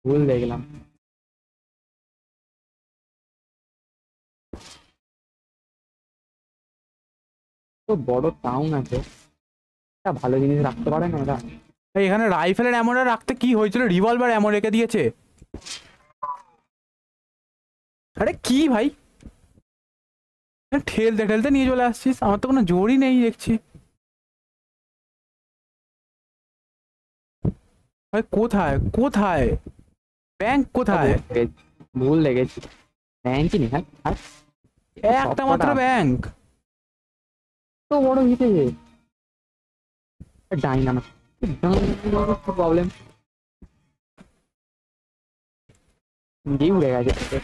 B: ভুল দেখলাম। তো বড় টাউন আছে, একটা ভালো জিনিস রাখতে পারে না এরা?
A: ভাই এখানে রাইফেলের অ্যামোটা রাখতে কি হয়েছিল, রিভলভার অ্যামো রেখে দিয়েছে। আরে কি ভাই, ঠেলতে ঠেলতে নিয়ে চলে আসছিস, আমার তো কোনো জোরই নেই দেখছি। ভাই কোথায় কোথায় ব্যাংক কোথায়?
B: ভুল দেখেছি। ব্যাংকই নেই, হ্যাঁ আর
A: একটা মাত্র ব্যাংক।
B: তো বড় হিসেবে ডাইনামিক, প্রবলেম নিজেই উড়ে গেছে।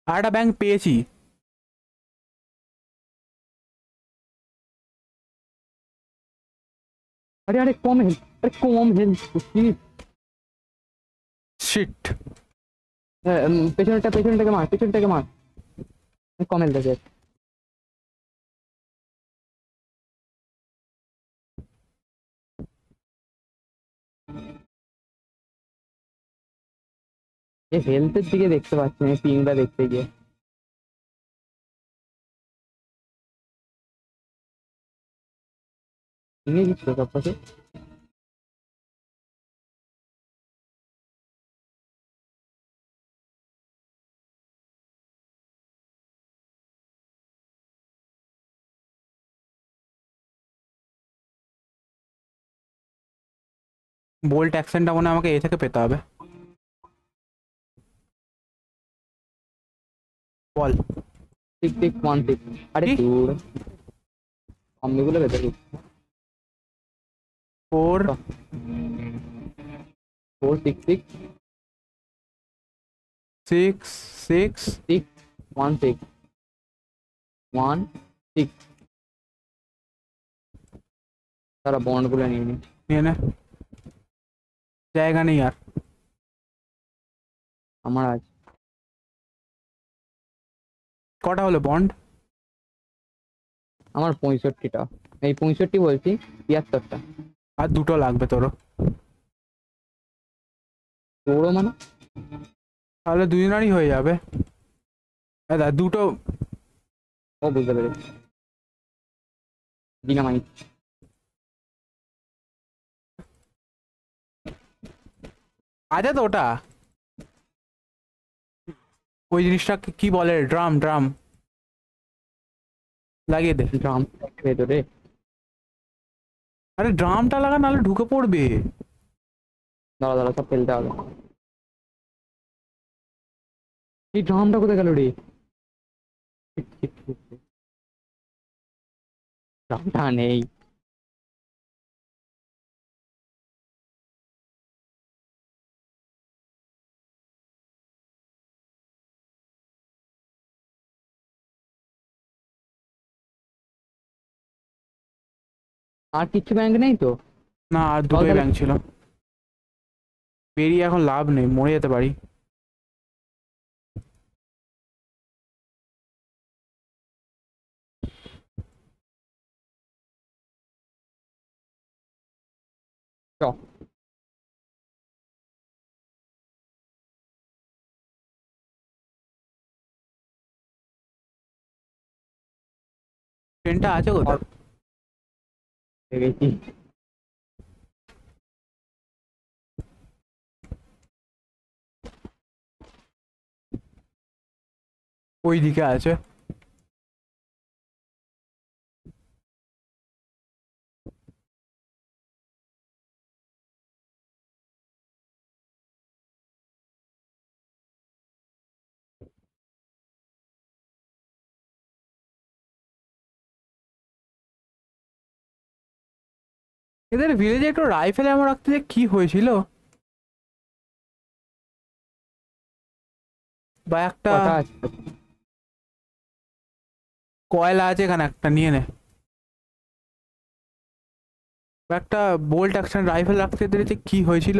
A: আর একটা ব্যাংক পেয়েছি।
B: আরে আরে কম হেলথ, আরে কম হেলথ।
A: শিট।
B: পেছনটাকে মার, পেছনটাকে মার, কম হেলথ আছে। এই হেলথের দিকে দেখতে পাচ্ছি না, পিংটা দেখতে গিয়ে। ভেঙে দিচ্ছ সব পাশে।
A: বোল্ট অ্যাকশনটা মনে হয় আমাকে এ থেকে পেতে হবে। বল।
B: Tick tick 1 6। আরে
A: কি?
B: দূর, কম্বিগুলো ভেতরে।
A: 4
B: 4 6 6
A: 6 6
B: 6 1 6 1 6। তারা বন্ড গুলো নিয়ে নি।
A: নিয়ে নে, জায়গা নেই আর।
B: আমার আছে।
A: কটা হলো বন্ড?
B: আমার 65টা, এই 65 বলছি, 73টা।
A: আর দুটো লাগবে তোরও।
B: তোরও মানে?
A: তাহলে দুজনারই হয়ে যাবে। দুটো।
B: ও বুঝতে পেরেছি, ডিনামাইট।
A: আছে তো ওটা, ওই জিনিসটা কি বলে, ড্রাম ড্রাম লাগিয়ে দে।
B: ড্রাম ভেতরে।
A: আরে ড্রামটা লাগা, নাহলে ঢুকে পড়বে।
B: দাঁড়া দাঁড়া, সব ফেলতে হবে। এই ড্রামটা কোথায় গেল রে? ড্রামটা নেই। আর কিছু ব্যাংক নেই তো?
A: না, আর
B: চল
A: দুটোই
B: তাহলে।
A: ব্যাংক ছিল। বেরিয়ে এখন লাভ নেই, মরে যেতে পারি।
B: চ।
A: ট্রেনটা আছে কোথাও?
B: দেখেছি।
A: ওই দিকে আছে। এদের ভিলেজে একটু রাইফেল এমন রাখতে যে কি হয়েছিল, বা একটা
B: কথা আছে।
A: কয়লা আছে এখানে, একটা নিয়ে নে। বা একটা বোল্ট অ্যাকশন রাইফেল রাখতে এদের যে কি হয়েছিল,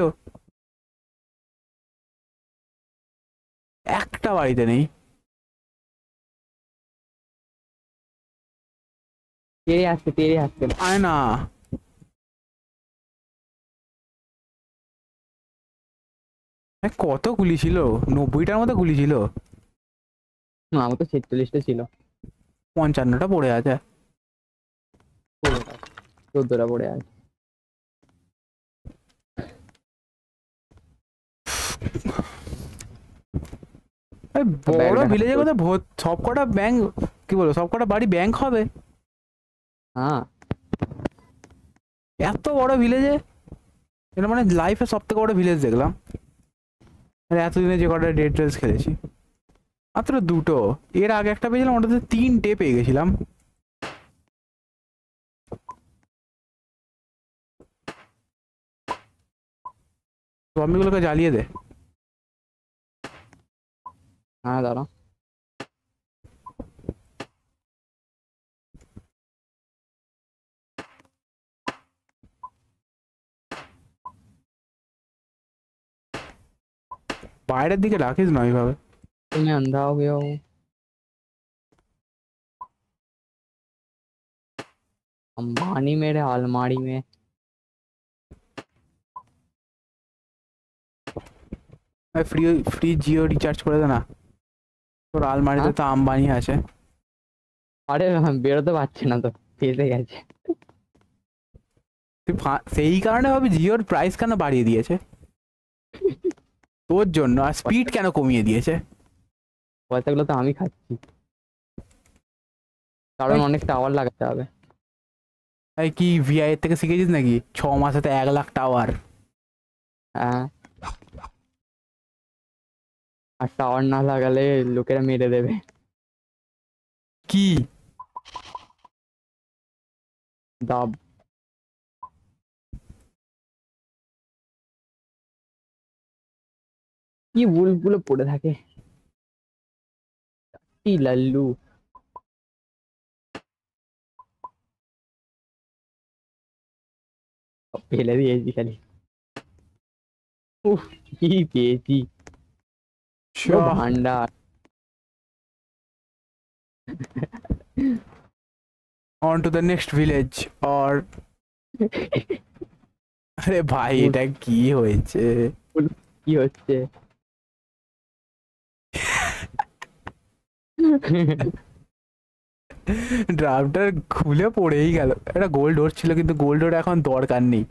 A: একটা বাড়িতে নেই।
B: তেড়ে আসছে, তেড়ে আসছে।
A: আয় না। কত গুলি ছিল? 90টার মতো গুলি ছিল।
B: না, আমার তো 46টা ছিল।
A: 55টা পড়ে আছে।
B: 14টা পড়ে আছে।
A: এই বড়
B: ব্যাগটা
A: ভিলেজে কথা সব কটা ব্যাংক, কি বলবো, সব কটা বাড়ি ব্যাংক হবে
B: হ্যাঁ।
A: এত বড় ভিলেজে। এটা মানে লাইফে সব থেকে বড় ভিলেজ দেখলাম, মানে এতদিনে যে কটা ডেড রেস খেলেছি মাত্র দুটো। এর আগে একটা পেয়েছিলাম, ওটাতে 3টে পেয়ে গেছিলাম। জম্বিগুলোকে জ্বালিয়ে দে।
B: হ্যাঁ দাঁড়া।
A: বাইরের দিকে রাখিস না ওইভাবে।
B: তুমি अंधा हो गया हो। अंबानी मेरे अलमारी में।
A: ফ্রি ফ্রি জিও রিচার্জ করে দে না, তোর আলমারিতে
B: হ্যাঁ?
A: তো আম্বানি আছে।
B: আরে বেরোতে পারছে না তো, ফেসে গেছে।
A: তুই সেই কারণে ভাবি জিওর প্রাইস কেন বাড়িয়ে দিয়েছে তোর জন্য, আর স্পিড কেন কমিয়ে দিয়েছে।
B: পয়সাগুলো তো আমি খাচ্ছি, কারণ অনেক টাওয়ার লাগাতে হবে।
A: এই কি ভিআই এর থেকে শিখেছিস নাকি? 6 মাসেতে 1 লাখ টাওয়ার।
B: হ্যাঁ, আর টাওয়ার না লাগালে লোকেরা মেরে দেবে।
A: কি
B: দাব। কি বুলগুলো পড়ে থাকে। কি লাল্লু। ফেলে দিয়েছি খালি। উফ, কি পেয়েছি পুরো ভান্ডার।
A: On to the next village or. আরে ভাই এটা কি হয়েছে?
B: কি হচ্ছে?
A: ড্রাফটার খুলে পড়েই গেল। একটা গোল্ড ডোর ছিল, কিন্তু গোল্ড ডোর এখন দরকার নেই।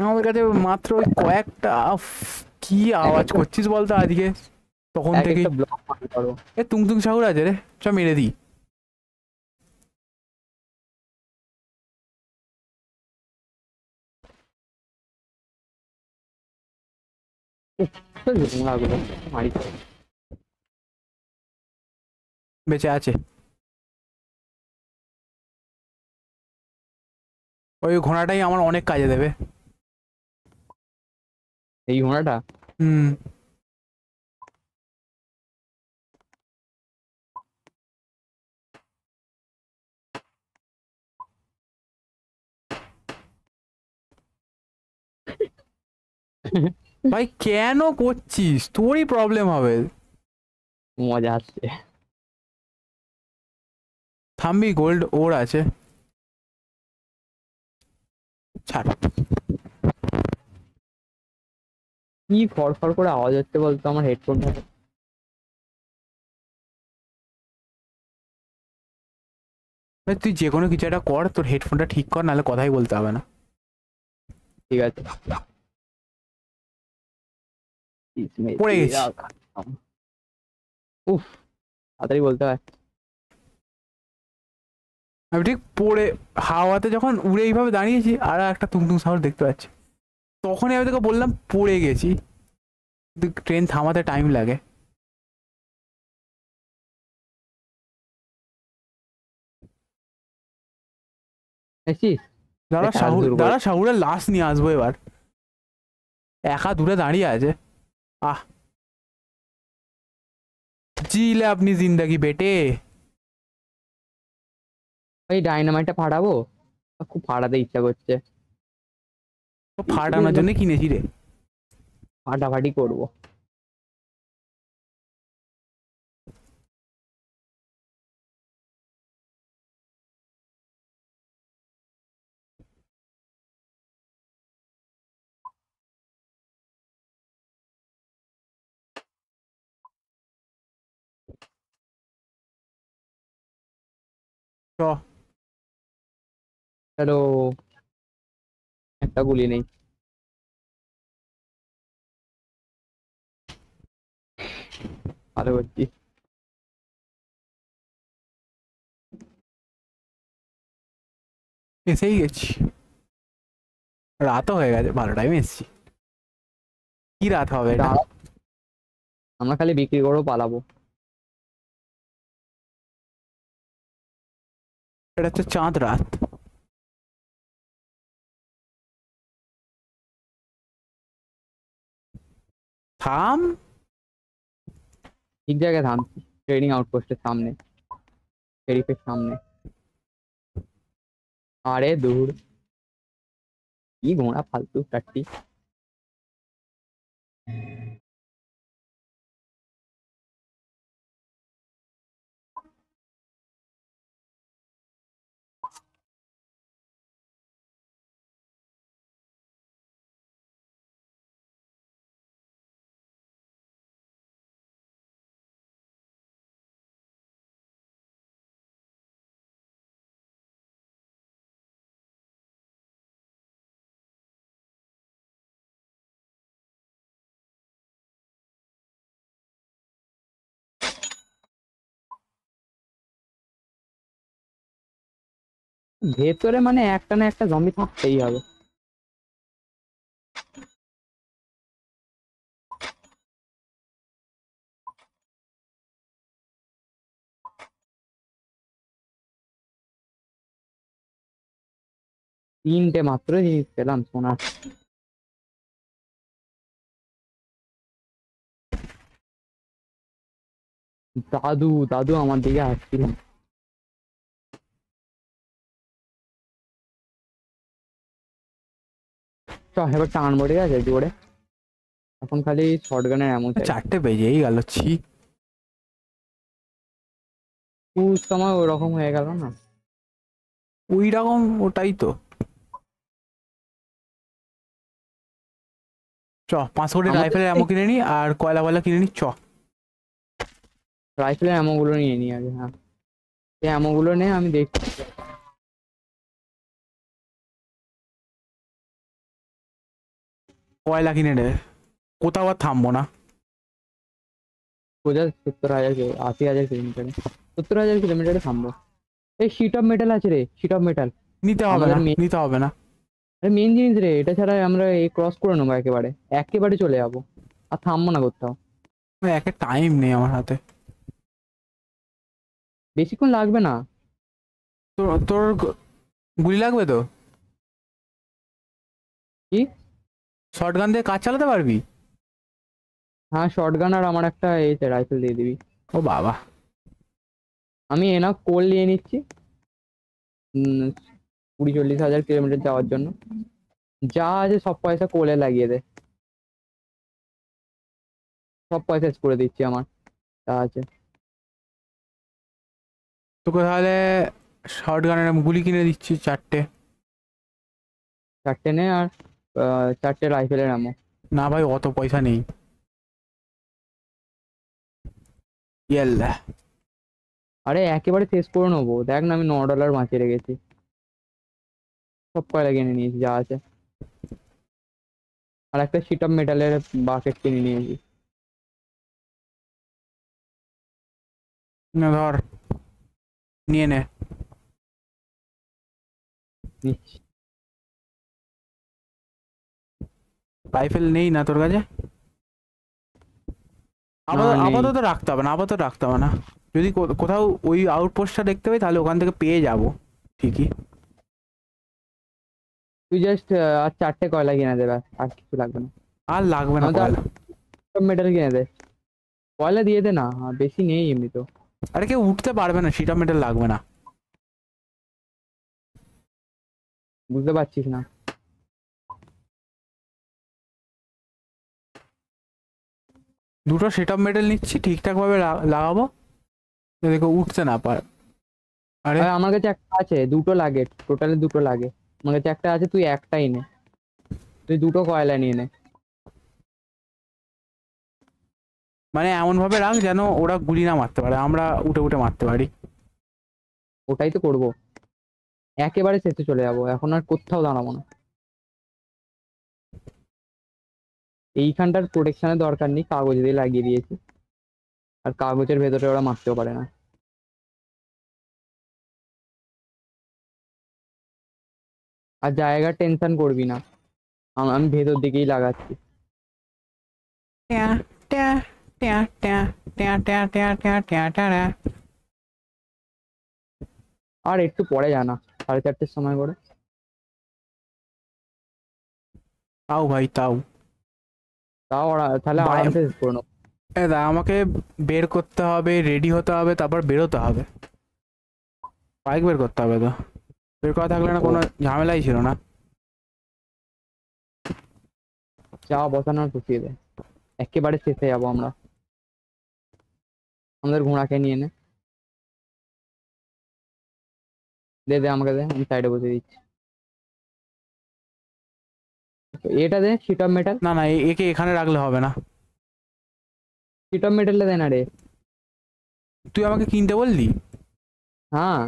A: আমার কাছে মাত্র ওই কয়েকটা কি আওয়াজ করছিস বলতো আজকে তখন থেকেই?
B: ব্লক করো।
A: এ তুং সাগর আছে রে, চ মেরে দিই।
B: নোংরাগুলো মারি।
A: বেঁচে আছে ওই ঘোড়াটাই, আমার অনেক কাজে দেবে।
B: এই ঘোড়াটা
A: হুম। ভাই কেন করছিস? তোরই প্রবলেম হবে।
B: মজা আসছে।
A: থামবি? গোল্ড ওর আছে, ছাড়।
B: কি ফড়ফড় করে আওয়াজ হচ্ছে বলতো আমার হেডফোনটা?
A: তুই যে কোনো কিছু একটা কর, তোর হেডফোনটা ঠিক কর, নাহলে কথাই বলতে হবে না।
B: ঠিক আছে।
A: পড়ে গেছি।
B: উফ, তাড়াতাড়ি বলতে হয়।
A: আমি ঠিক পড়ে হাওয়াতে যখন উড়ে এইভাবে দাঁড়িয়েছি, আর একটা তুমতুম সাউন্ড দেখতে পাচ্ছি, তখনই আমি তোকে বললাম পড়ে গেছি। ট্রেন থামাতে টাইম লাগে।
B: দেখছিস?
A: দাঁড়া
B: এটা আর
A: শাহুর,
B: দূর করে।
A: দাঁড়া শাহুরের লাশ নিয়ে আসবো এবার। একা দূরে দাঁড়িয়ে আছে। আহ, জিলে আপনি জিন্দাগি বেটে।
B: ওই ডাইনামাইটটা ফাটাবো, খুব ফাটাতে ইচ্ছা করছে।
A: ফাটানোর জন্য কিনেছি রে।
B: ফাটাফাটি করবো।
A: চ।
B: হ্যালো, একটা গুলি নেই। ভালো করছি।
A: এসেই গেছি। রাতও হয়ে গেছে, ভালো টাইমে এসেছি। কি রাত হবে এটা?
B: দাঁড়া, আমরা খালি বিক্রি করেও পালাবো।
A: এটা হচ্ছে চাঁদ রাত। থাম।
B: ঠিক জায়গায় থামছি, ট্রেনিং আউটপোস্টের সামনে, শেরিফের সামনে। আরে দূর, কি ঘোড়া ফালতু টাট্টি। ভেতরে মানে একটা না একটা জম্বি থাকতেই হবে। তিনটে মাত্র জিনিস পেলাম সোনার। দাদু দাদু আমার দিকে আসছিল। চ এবার টানবো, ঠিক আছে জোরে। এখন খালি শর্টগানের এমন চাই।
A: 4টে বেজেই গেল, ছি।
B: পুষ সময় ওরকম হয়ে গেল না।
A: ওই রকম, ওটাই তো। চ, 500 কোটি
B: আমাদের
A: রাইফেলের অ্যামো কিনে নি, আর কয়লা কয়লা কিনে নি, চ।
B: রাইফেলের অ্যামো গুলো নিয়ে নি আগে। হ্যাঁ, এই অ্যামো গুলো নে, আমি দেখছি।
A: কয়লা কিনে নে, কোথাও আর থামবো না।
B: সোজা 70,000 80,000 কিলোমিটারে, 70,000 কিলোমিটারে থামবো। এই শিট অফ মেটাল আছে রে, শিট অফ মেটাল।
A: নিতে হবে
B: আমাদের
A: না,
B: মেন,
A: নিতে হবে না।
B: আরে মেন জিনিস রে এটা, ছাড়া আমরা এই ক্রস করে নেবো একেবারে, একেবারে চলে যাবো। আর থামবো না কোথাও।
A: একে টাইম নেই আমার হাতে।
B: বেশিক্ষণ লাগবে না।
A: তোর তোর গুলি লাগবে তো?
B: কি?
A: শর্ট গান দিয়ে কাজ চালাতে পারবি?
B: হ্যাঁ, শর্টগান আর আমার একটা এই রাইফেল দিয়ে দিবি।
A: ও বাবা।
B: আমি এনাফ কোল নিয়ে নিচ্ছি। 20-40 হাজার কিলোমিটার যাওয়ার জন্য যা আছে সব পয়সা কোলে লাগিয়ে দে। সব পয়সা করে দিচ্ছি আমার যা আছে।
A: তোকে তাহলে শর্ট গানের গুলি কিনে দিচ্ছি 4টে।
B: 4টে নে, আর 4টে রাইফেলের আমো।
A: না ভাই অত পয়সা নেই। ইয়াল্লা
B: আরে একেবারে শেষ করে নেবো, দেখ না আমি $9 বাঁচিয়ে রেখেছি, সব কয়লা কিনে নিয়েছি যা আছে। আর একটা শিট অফ মেটালের বাকেট কিনে নিয়েছি।
A: না ধর, নিয়ে নে।
B: নিচ্ছি।
A: রাইফেল নেই না তোর কাছে?
B: না, নেই।
A: আপাতত রাখতে হবে না, আপাতত রাখতে হবে না। যদি কোথাও ওই আউটপোস্টটা দেখতে পাই তাহলে ওখান থেকে পেয়ে যাব ঠিকই।
B: তুই জাস্ট আর 4টে কয়লা কিনে দেবে, আর কিছু লাগবে না।
A: আর লাগবে না
B: আমাদের
A: কয়লা।
B: সব মেটাল কিনে দে, কয়লা দিয়ে দে না, বেশি নেই এমনি তো।
A: আরে কেউ উঠতে পারবে না, শিট অফ মেটাল লাগবে না।
B: বুঝতে পারছিস না?
A: দুটো শিট অফ মেটাল নিচ্ছি, ঠিকঠাক ভাবে লাগাবো, দেখো উঠতে না পারে। আরে
B: আর আমার কাছে একটা আছে, দুটো লাগে, টোটালি দুটো লাগে। আমার কাছে একটা আছে, তুই একটাই নে, তুই দুটো কয়লা নিয়ে নে।
A: মানে এমন ভাবে রাখ যেন ওরা গুলি না মারতে পারে, আমরা উঠে উঠে মারতে পারি।
B: ওটাই তো করবো, একেবারে শেষে চলে যাবো, এখন আর কোথাও দাঁড়াবো না। এইখানটার প্রোটেকশনের দরকার নেই, কাগজ দিয়ে লাগিয়ে দিয়েছি, আর কাগজের ভেতরে ওরা মারতেও পারে না। আর জায়গার টেনশন করবি না, আমি ভেতর দিকেই লাগাচ্ছি।
A: ট্যা, ট্যা, ট্যা, ট্যা, ট্যা, ট্যা, ট্যা, ট্যা, ট্যা, ট্যা, ট্যা।
B: আর একটু পরে জানা, 4:30-এর সময় করে।
A: তাও ভাই তাও।
B: তাও ওরা তাহলে
A: ভাই
B: আরামসে শেষ করে নেবো।
A: আমাকে বের করতে হবে, রেডি হতে হবে, তারপর বেরোতে হবে। বাইক বের করতে হবে তো, বের করা থাকলে না কোনো ঝামেলাই ছিল না।
B: চা বসানোর ঢুকিয়ে দেয়, একেবারে শেষে যাবো আমরা। আমাদের ঘোড়াকে নিয়ে নে, দে দে আমাকে দে, আমি সাইডে বসে দিচ্ছি। এটা দে, শিট অফ মেটাল।
A: না না, একে এখানে রাখলে হবে না।
B: শিট অফ মেটালটা দে না রে।
A: তুই আমাকে কিনতে বললি,
B: হ্যাঁ,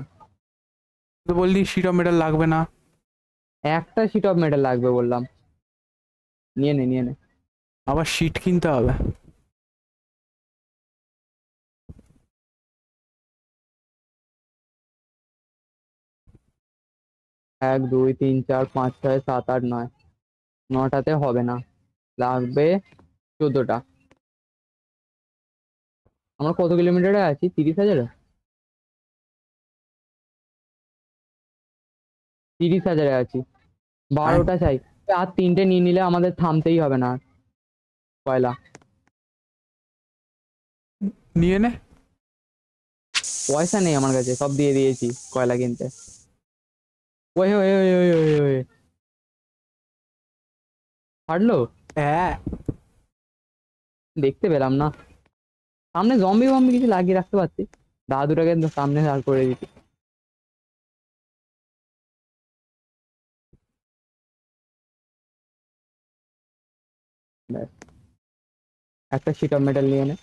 A: তো বললি শিট অফ মেটাল লাগবে না।
B: একটা শিট অফ মেটাল লাগবে বললাম, নিয়ে নে নিয়ে নে।
A: আবার শিট কিনতে হবে।
B: 1 2 3 4 5 6 7 8 9, 9টাতে হবে না, লাগবে 14টা। আমরা কত কিলোমিটারে আছি? 30,000-এ? 30,000-এ আছি, 12টা চাই। আর 3টে নিয়ে নিলে আমাদের থামতেই হবে না কয়লা।
A: নিয়ে নে।
B: পয়সা নেই আমার কাছে, সব দিয়ে দিয়েছি কয়লা কিনতে। ওই ওই ওই ওই ওই ওই ফাটলো,
A: হ্যাঁ
B: দেখতে পেলাম না। সামনে জম্বি বম্বি কিছু লাগিয়ে রাখতে পারছি, দাদুটাকে সামনে দাঁড় করে দিচ্ছি। ব্যাস, একটা শিট অফ মেটাল নিয়ে নে।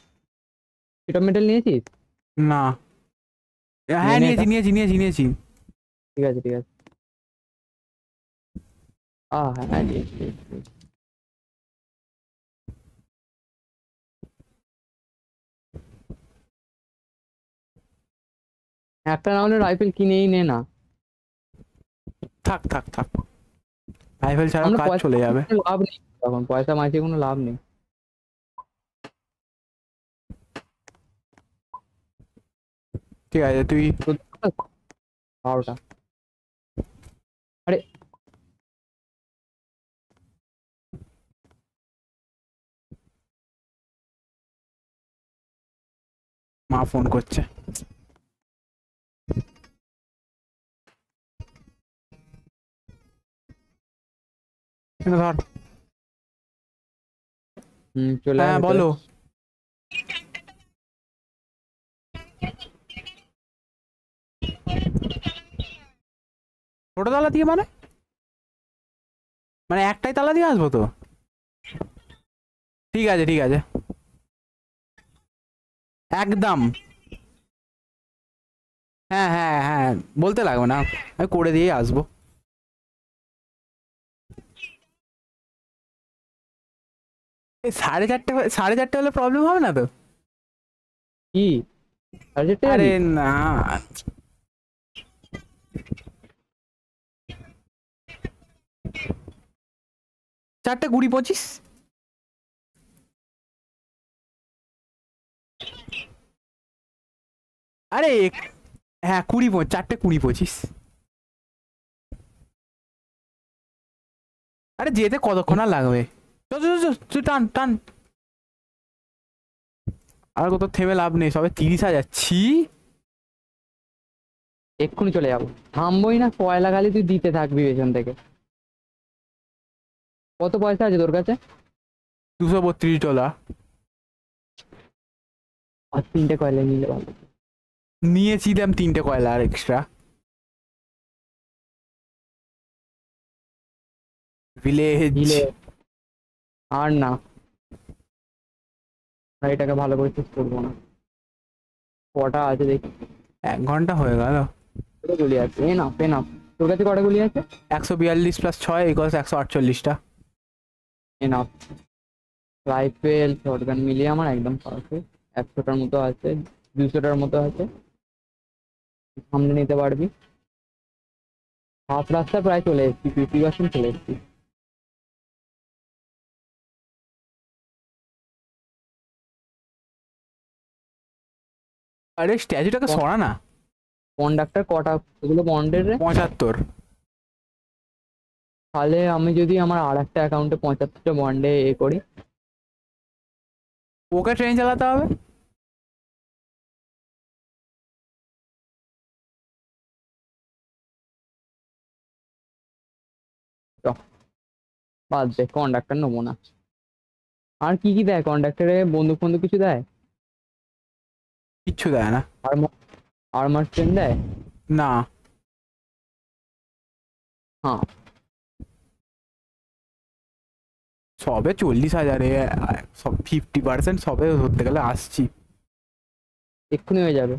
B: শিট অফ মেটাল নিয়েছিস?
A: না, হ্যাঁ
B: নে
A: নিয়েছি
B: এটা,
A: নিয়েছি নিয়েছি নিয়েছি।
B: ঠিক আছে ঠিক আছে। হ্যাঁ নিয়েছি। একটা না হলে রাইফেল কিনেই নে না।
A: থাক থাক থাক, রাইফেল ছাড়া
B: আমরা
A: কাজ
B: পয়সা
A: চলে যাবে।
B: মাইনে লাভ নেই, তখন পয়সা মাইছে কোনো লাভ নেই।
A: ঠিক আছে তুই
B: 12টা। আরে
A: মা ফোন করছে। ধর।
B: চলে
A: হ্যাঁ
B: আসবে।
A: বলো। ছোট তালা দিয়ে মানে মানে একটাই তালা দিয়ে আসবো তো? ঠিক আছে ঠিক আছে, একদম। হ্যাঁ হ্যাঁ হ্যাঁ, বলতে লাগবে না, আমি করে দিয়ে আসবো। এই 4:30, 4:30 হলে প্রবলেম হবে না তো?
B: কি 4:30
A: আরে
B: যাবি?
A: না, 4:20, 25। আরে হ্যাঁ 4:20, 25। আরে যেতে কতক্ষণ আর লাগবে? চল চল চল, তুই টান টান। আর কত থেমে লাভ নেই, সবে 30,000। ছি।
B: এক্ষুনি চলে যাবো, থামবোই না, কয়লা খালি তুই দিতে থাকবি পেছন থেকে। কত পয়সা আছে তোর কাছে?
A: $232।
B: আর 3টে কয়লা নিলে ভালো।
A: নিয়েছিলাম 3টে কয়লা আর এক্সট্রা। ভিলেজ।
B: দিলে আর না, আর এটাকে ভালো করে শেষ করবো না। কটা আছে দেখি।
A: 1 ঘন্টা হয়ে গেল।
B: কটা গুলি আছে? এ না তোর কাছে কটা গুলি আছে?
A: 142 + 6 = 148টা।
B: এ না, রাইফেল শটগান মিলিয়ে আমার একদম পারফেক্ট। 100টার মতো আছে, 200টার মতো আছে, সামনে নিতে পারবি। হাফ রাস্তা প্রায় চলে এসেছি, 50% চলে এসেছি।
A: আরে স্ট্যাচুটাকে সরা না।
B: কন্ডাক্টর কটা ওগুলো বন্ডের রে?
A: 75।
B: তাহলে আমি যদি আমার আর একটা অ্যাকাউন্টে 75টা বন্ডে করি।
A: ওকে ট্রেন চালাতে হবে।
B: চ, বাদ দে, কন্ডাক্টর নেবো না। আর কি কি দেয় কন্ডাক্টরে? বন্দুক ফন্দুক কিছু দেয়?
A: কিচ্ছু দেয় না।
B: আর্মার ট্রেন দেয়?
A: না।
B: হ্যাঁ।
A: সবে 40,000, সব 50% সবে ধরতে গেলে আসছি।
B: এক্ষুনি হয়ে যাবে।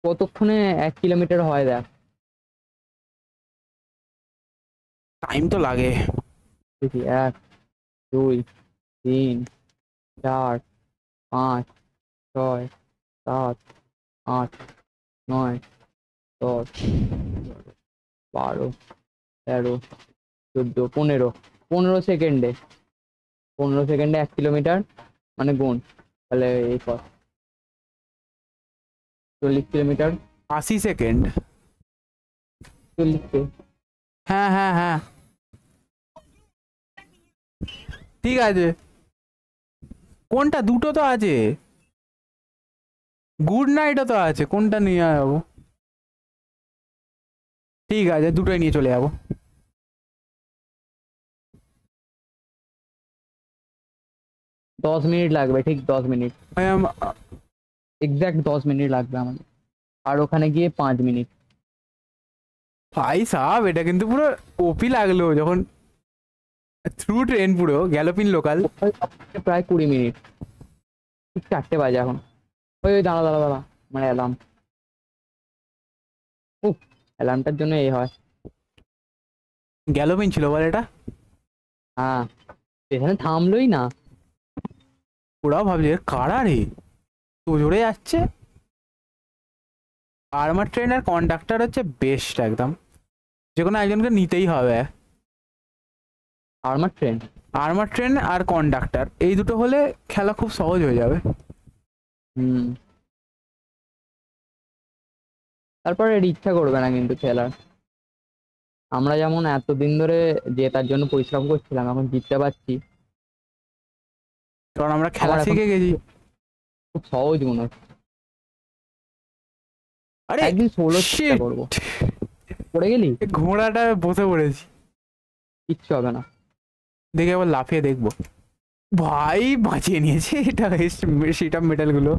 B: কতক্ষণে 1 কিলোমিটার হয় দেখ।
A: টাইম তো লাগে।
B: দেখি, 1, 2, 3, 4, 5, 6, 7, 8, 9, 10, 12, 13, 14, 15, 15 সেকেন্ডে। 15 সেকেন্ডে 1 কিলোমিটার, মানে গুণ, তাহলে এই কর 40 কিলোমিটার।
A: 80 সেকেন্ড।
B: 40
A: হ্যাঁ হ্যাঁ হ্যাঁ, ঠিক আছে। কোনটা? দুটো তো আছে। গুড নাইটও তো আছে, কোনটা নিয়ে যাবো? ঠিক আছে, দুটোই নিয়ে চলে যাবো।
B: 10 মিনিট লাগবে, ঠিক 10 মিনিট, এক্সাক্ট 10 মিনিট লাগবে আমাদের। আর ওখানে গিয়ে 5 মিনিট।
A: ভাই সাহেব, এটা কিন্তু পুরো ওপি লাগলো যখন থ্রু ট্রেন, পুরো গ্যালোপিন লোকাল।
B: প্রায় 20 মিনিট। ঠিক 4টে বাজে এখন। ওই ওই দাঁড়া দাঁড়া দাঁড়া, মানে অ্যালার্ম। উফ, অ্যালার্মটার জন্য এই হয়।
A: গ্যালোপিন ছিল বল এটা।
B: হ্যাঁ, এখানে থামলোই না।
A: ওরাও ভাবছে এর কারা রে, তো জোরে যাচ্ছে। আর্মার ট্রেন আর কন্ডাক্টর হচ্ছে বেস্ট একদম, যে কোনো একজনকে নিতেই হবে।
B: Armour train.
A: আর্মার ট্রেন আর কন্ডাক্টর, এই দুটো হলে খেলা খুব সহজ হয়ে যাবে।
B: হুম। তারপরে ইচ্ছা করবে না কিন্তু খেলার। আমরা যেমন এতদিন ধরে জেতার জন্য পরিশ্রম করছিলাম, এখন জিততে পারছি।
A: কারণ আমরা খেলা
B: আমার এখন
A: শিখে গেছি।
B: খুব সহজ মনে হচ্ছে।
A: আরে
B: একদিন 16 চেষ্টা
A: shit!
B: করবো। পড়ে গেলি?
A: এ ঘোড়াটা বসে পড়েছি।
B: কিচ্ছু হবে না।
A: দেখে আবার লাফিয়ে দেখবো। ভাই বাঁচিয়ে নিয়েছে এটা, সেটা মেটাল গুলো।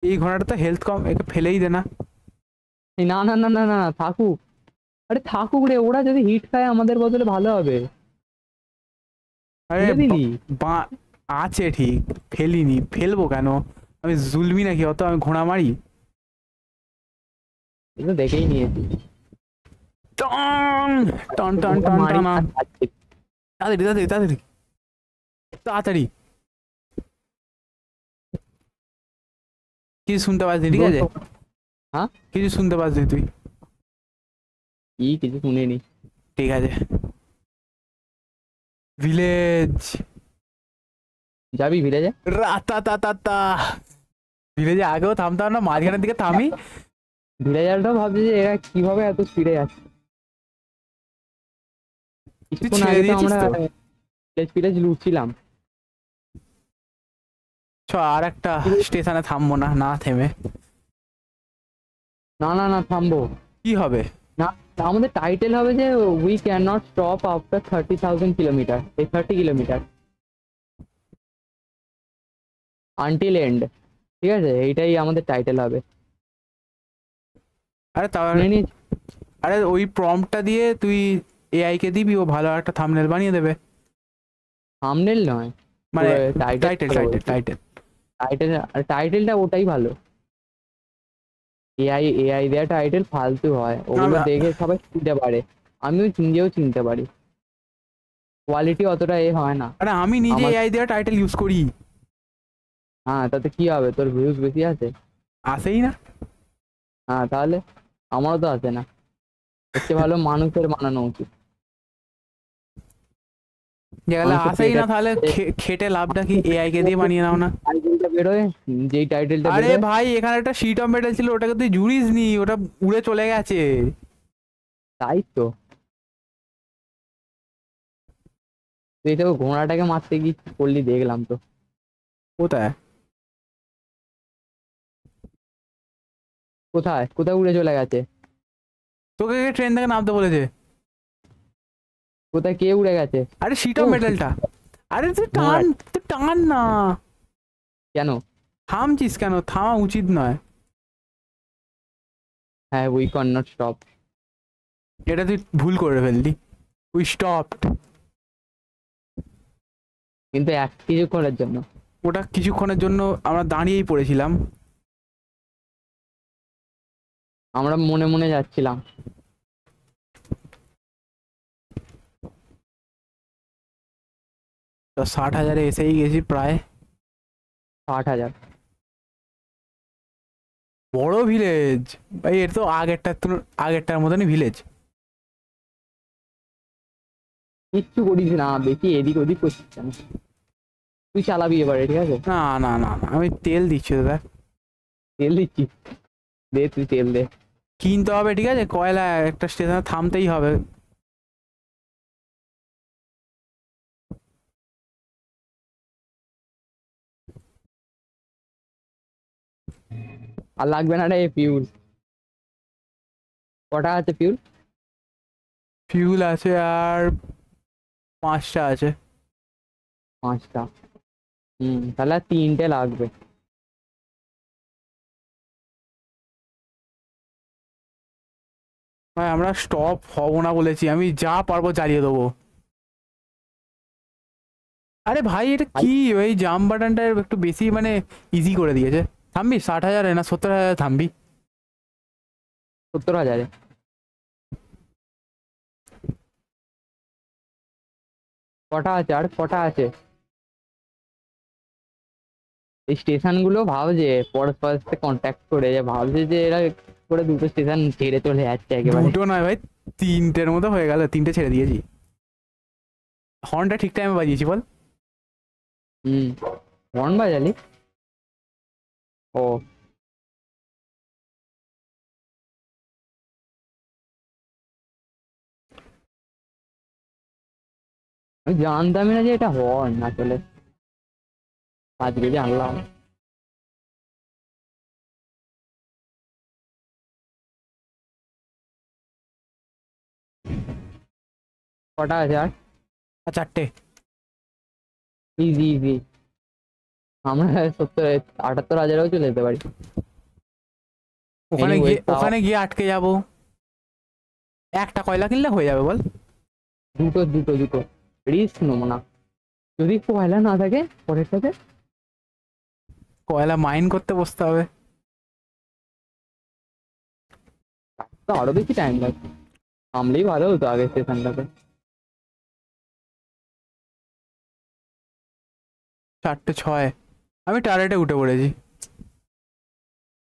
A: এই ঘোড়াটা তো হেলথ কম, একে ফেলেই দে না।
B: এই না না না না না না, থাকুক। আরে থাকুক রে, ওরা যদি হিট খায় আমাদের বদলে ভালো হবে।
A: আরে
B: ফেলে দিলি?
A: আছে ঠিক, ফেলিনি, ফেলবো কেন? আমি জুলমি নাকি অত? আমি ঘোড়া মারি?
B: এটা দেখেই নিয়েছি।
A: টন টন টন
B: ওটা
A: টন
B: মারি
A: টন।
B: আর খাচ্ছি।
A: তাড়াতাড়ি তাড়াতাড়ি তাড়াতাড়ি তাড়াতাড়ি। কিছু শুনতে পাসনি ঠিক আছে?
B: হ্যাঁ?
A: কিছু শুনতে পাসনি তুই?
B: কি কিছু শুনিনি।
A: ঠিক আছে। ভিলেজ।
B: যাবি ভিলেজে?
A: রাতা তা তা তা। ভিলেজে আগেও থামতাম না, মাঝখানের দিকে থামি।
B: ভিলেজারটাও ভাবছি যে এরা কিভাবে এত স্পিডে যাচ্ছে।
A: তুই
B: কিছুক্ষণ
A: ছেড়ে
B: আগে তো
A: দিয়েছিস
B: আমরা
A: তো?
B: ভিলেজ ফিলেজ লুটছিলাম।
A: চ আর একটা স্টেশনে থামবো না, না থেমে।
B: না না না, থামবো।
A: কি হবে?
B: না, আমাদের টাইটেল হবে যে we can not stop after 30,000 kilometre, এই 30 কিলোমিটার আনটিল এন্ড। ঠিক আছে, এইটাই আমাদের টাইটেল হবে।
A: আরে তার
B: শুনে নিয়েছি।
A: আরে ওই প্রম্পটটা দিয়ে তুই এআই কে দিবি, ও ভালো একটা থাম্বনেল বানিয়ে দেবে।
B: থাম্বনেল নয়,
A: মানে
B: title
A: title title title.
B: Title. টাইটেলটা ওটাই ভালো। এআই এআই দেওয়া টাইটেল ফালতু হয়, ওগুলো দেখে সবাই চিনতে পারে। আমিও নিজেও চিনতে পারি, কোয়ালিটি অতটা এ হয় না।
A: আরে আমি নিজে
B: আমার
A: এআই দেওয়া টাইটেল ইউজ করি।
B: হ্যাঁ, তাতে কি হবে, তোর ভিউজ বেশি আছে।
A: আসেই না।
B: হ্যাঁ তাহলে আমারও তো আছে না। এর চেয়ে ভালো মানুষের বানানো উচিত।
A: যেগুলো
B: মানুষের
A: আসেই
B: পেট
A: না তাহলে খেটে লাভটা কি? এআই কে দিয়ে বানিয়ে নাও না।
B: টাইটেলটা বেরোয়, যেই টাইটেলটা
A: আরে
B: বেরোয়।
A: ভাই এখানে একটা শিট অফ মেটাল ছিল, ওটাকে তুই জুড়িস নি, ওটা উড়ে চলে গেছে।
B: তাই তো, তুই তো ঘোড়াটাকে মারতে গিয়ে কি করলি দেখলাম তো।
A: কোথায়?
B: কোথায় কোথায় উড়ে চলে গেছে?
A: তোকে কে ট্রেন থেকে নামতে বলেছে?
B: কোথায় কে উড়ে গেছে?
A: আরে শিট
B: ও,
A: অফ মেটালটা। আরে তুই টান,
B: ঘোড়া।
A: তুই টান না।
B: কেন?
A: থামছিস কেন? থামা উচিত নয়।
B: হ্যাঁ, উই ক্যান নট স্টপ।
A: এটা তুই ভুল করে ফেললি। We stopped.
B: কিন্তু এক কিছুক্ষণের জন্য।
A: ওটা কিছুক্ষণের জন্য আমরা দাঁড়িয়েই পড়েছিলাম।
B: আমরা মনে মনে যাচ্ছিলাম।
A: তো 60,000-এ এসেই গেছি প্রায়।
B: 60,000?
A: বড় ভিলেজ ভাই, এর তো আগেরটার মতনই ভিলেজ।
B: কিচ্ছু করিস না, বেশি এদিক ওদিক করছিস কেন? তুই চালাবি এবারে, ঠিক আছে?
A: না না না না, আমি তেল দিচ্ছি দাদা।
B: তেল দিচ্ছিস? দে, তুই তেল দে।
A: কিনতে হবে ঠিক আছে, কয়লা একটা স্টেশনে থামতেই হবে।
B: আর লাগবে না রে ফিউল। কটা আছে ফিউল?
A: ফিউল আছে আর 5টা আছে।
B: 5টা? তাহলে আর 3টে লাগবে।
A: ভাই আমরা স্টপ হব না বলেছি, আমি যা পারবো জ্বালিয়ে দেবো। আরে ভাই এটা
B: ভাই,
A: কি, ওই জাম্প বাটনটা একটু বেশি মানে ইজি করে দিয়েছে। থামবি 60,000-এ না 70,000-এ থামবি?
B: 70,000-এ? কটা আছে আর কটা আছে? এই স্টেশন গুলো ভাবছে পরস্পর সাথে কন্ট্যাক্ট করে, যে ভাবছে যে এরা করে দুটো স্টেশন ছেড়ে চলে যাচ্ছে একেবারে।
A: দুটো নয় ভাই, 3টের মতো হয়ে গেল, 3টে ছেড়ে দিয়েছি। হর্নটা ঠিক টাইমে বাজিয়েছি বল।
B: হুম, হর্ন বাজালি? ও, আমি জানতামই না যে এটা হর্ন আসলে, আজকে জানলাম। কটা আছে আর?
A: আর 4টে।
B: Easy easy. আমরা 78,000-এও চলে যেতে পারি।
A: ওখানে
B: Anyway,
A: গিয়ে
B: তাও
A: ওখানে গিয়ে আটকে যাব। একটা কয়লা কিনলে হয়ে যাবে বল।
B: দুটো দুটো দুটো রিস্ক নেবো না। যদি কয়লা না থাকে পরের সাথে
A: কয়লা মাইন করতে বসতে হবে।
B: তো আরো বেশি টাইম লাগবে। থামলেই ভালো হতো আগের স্টেশনটাতে।
A: 4:06। আমি টার্গেটে উঠে পড়েছি।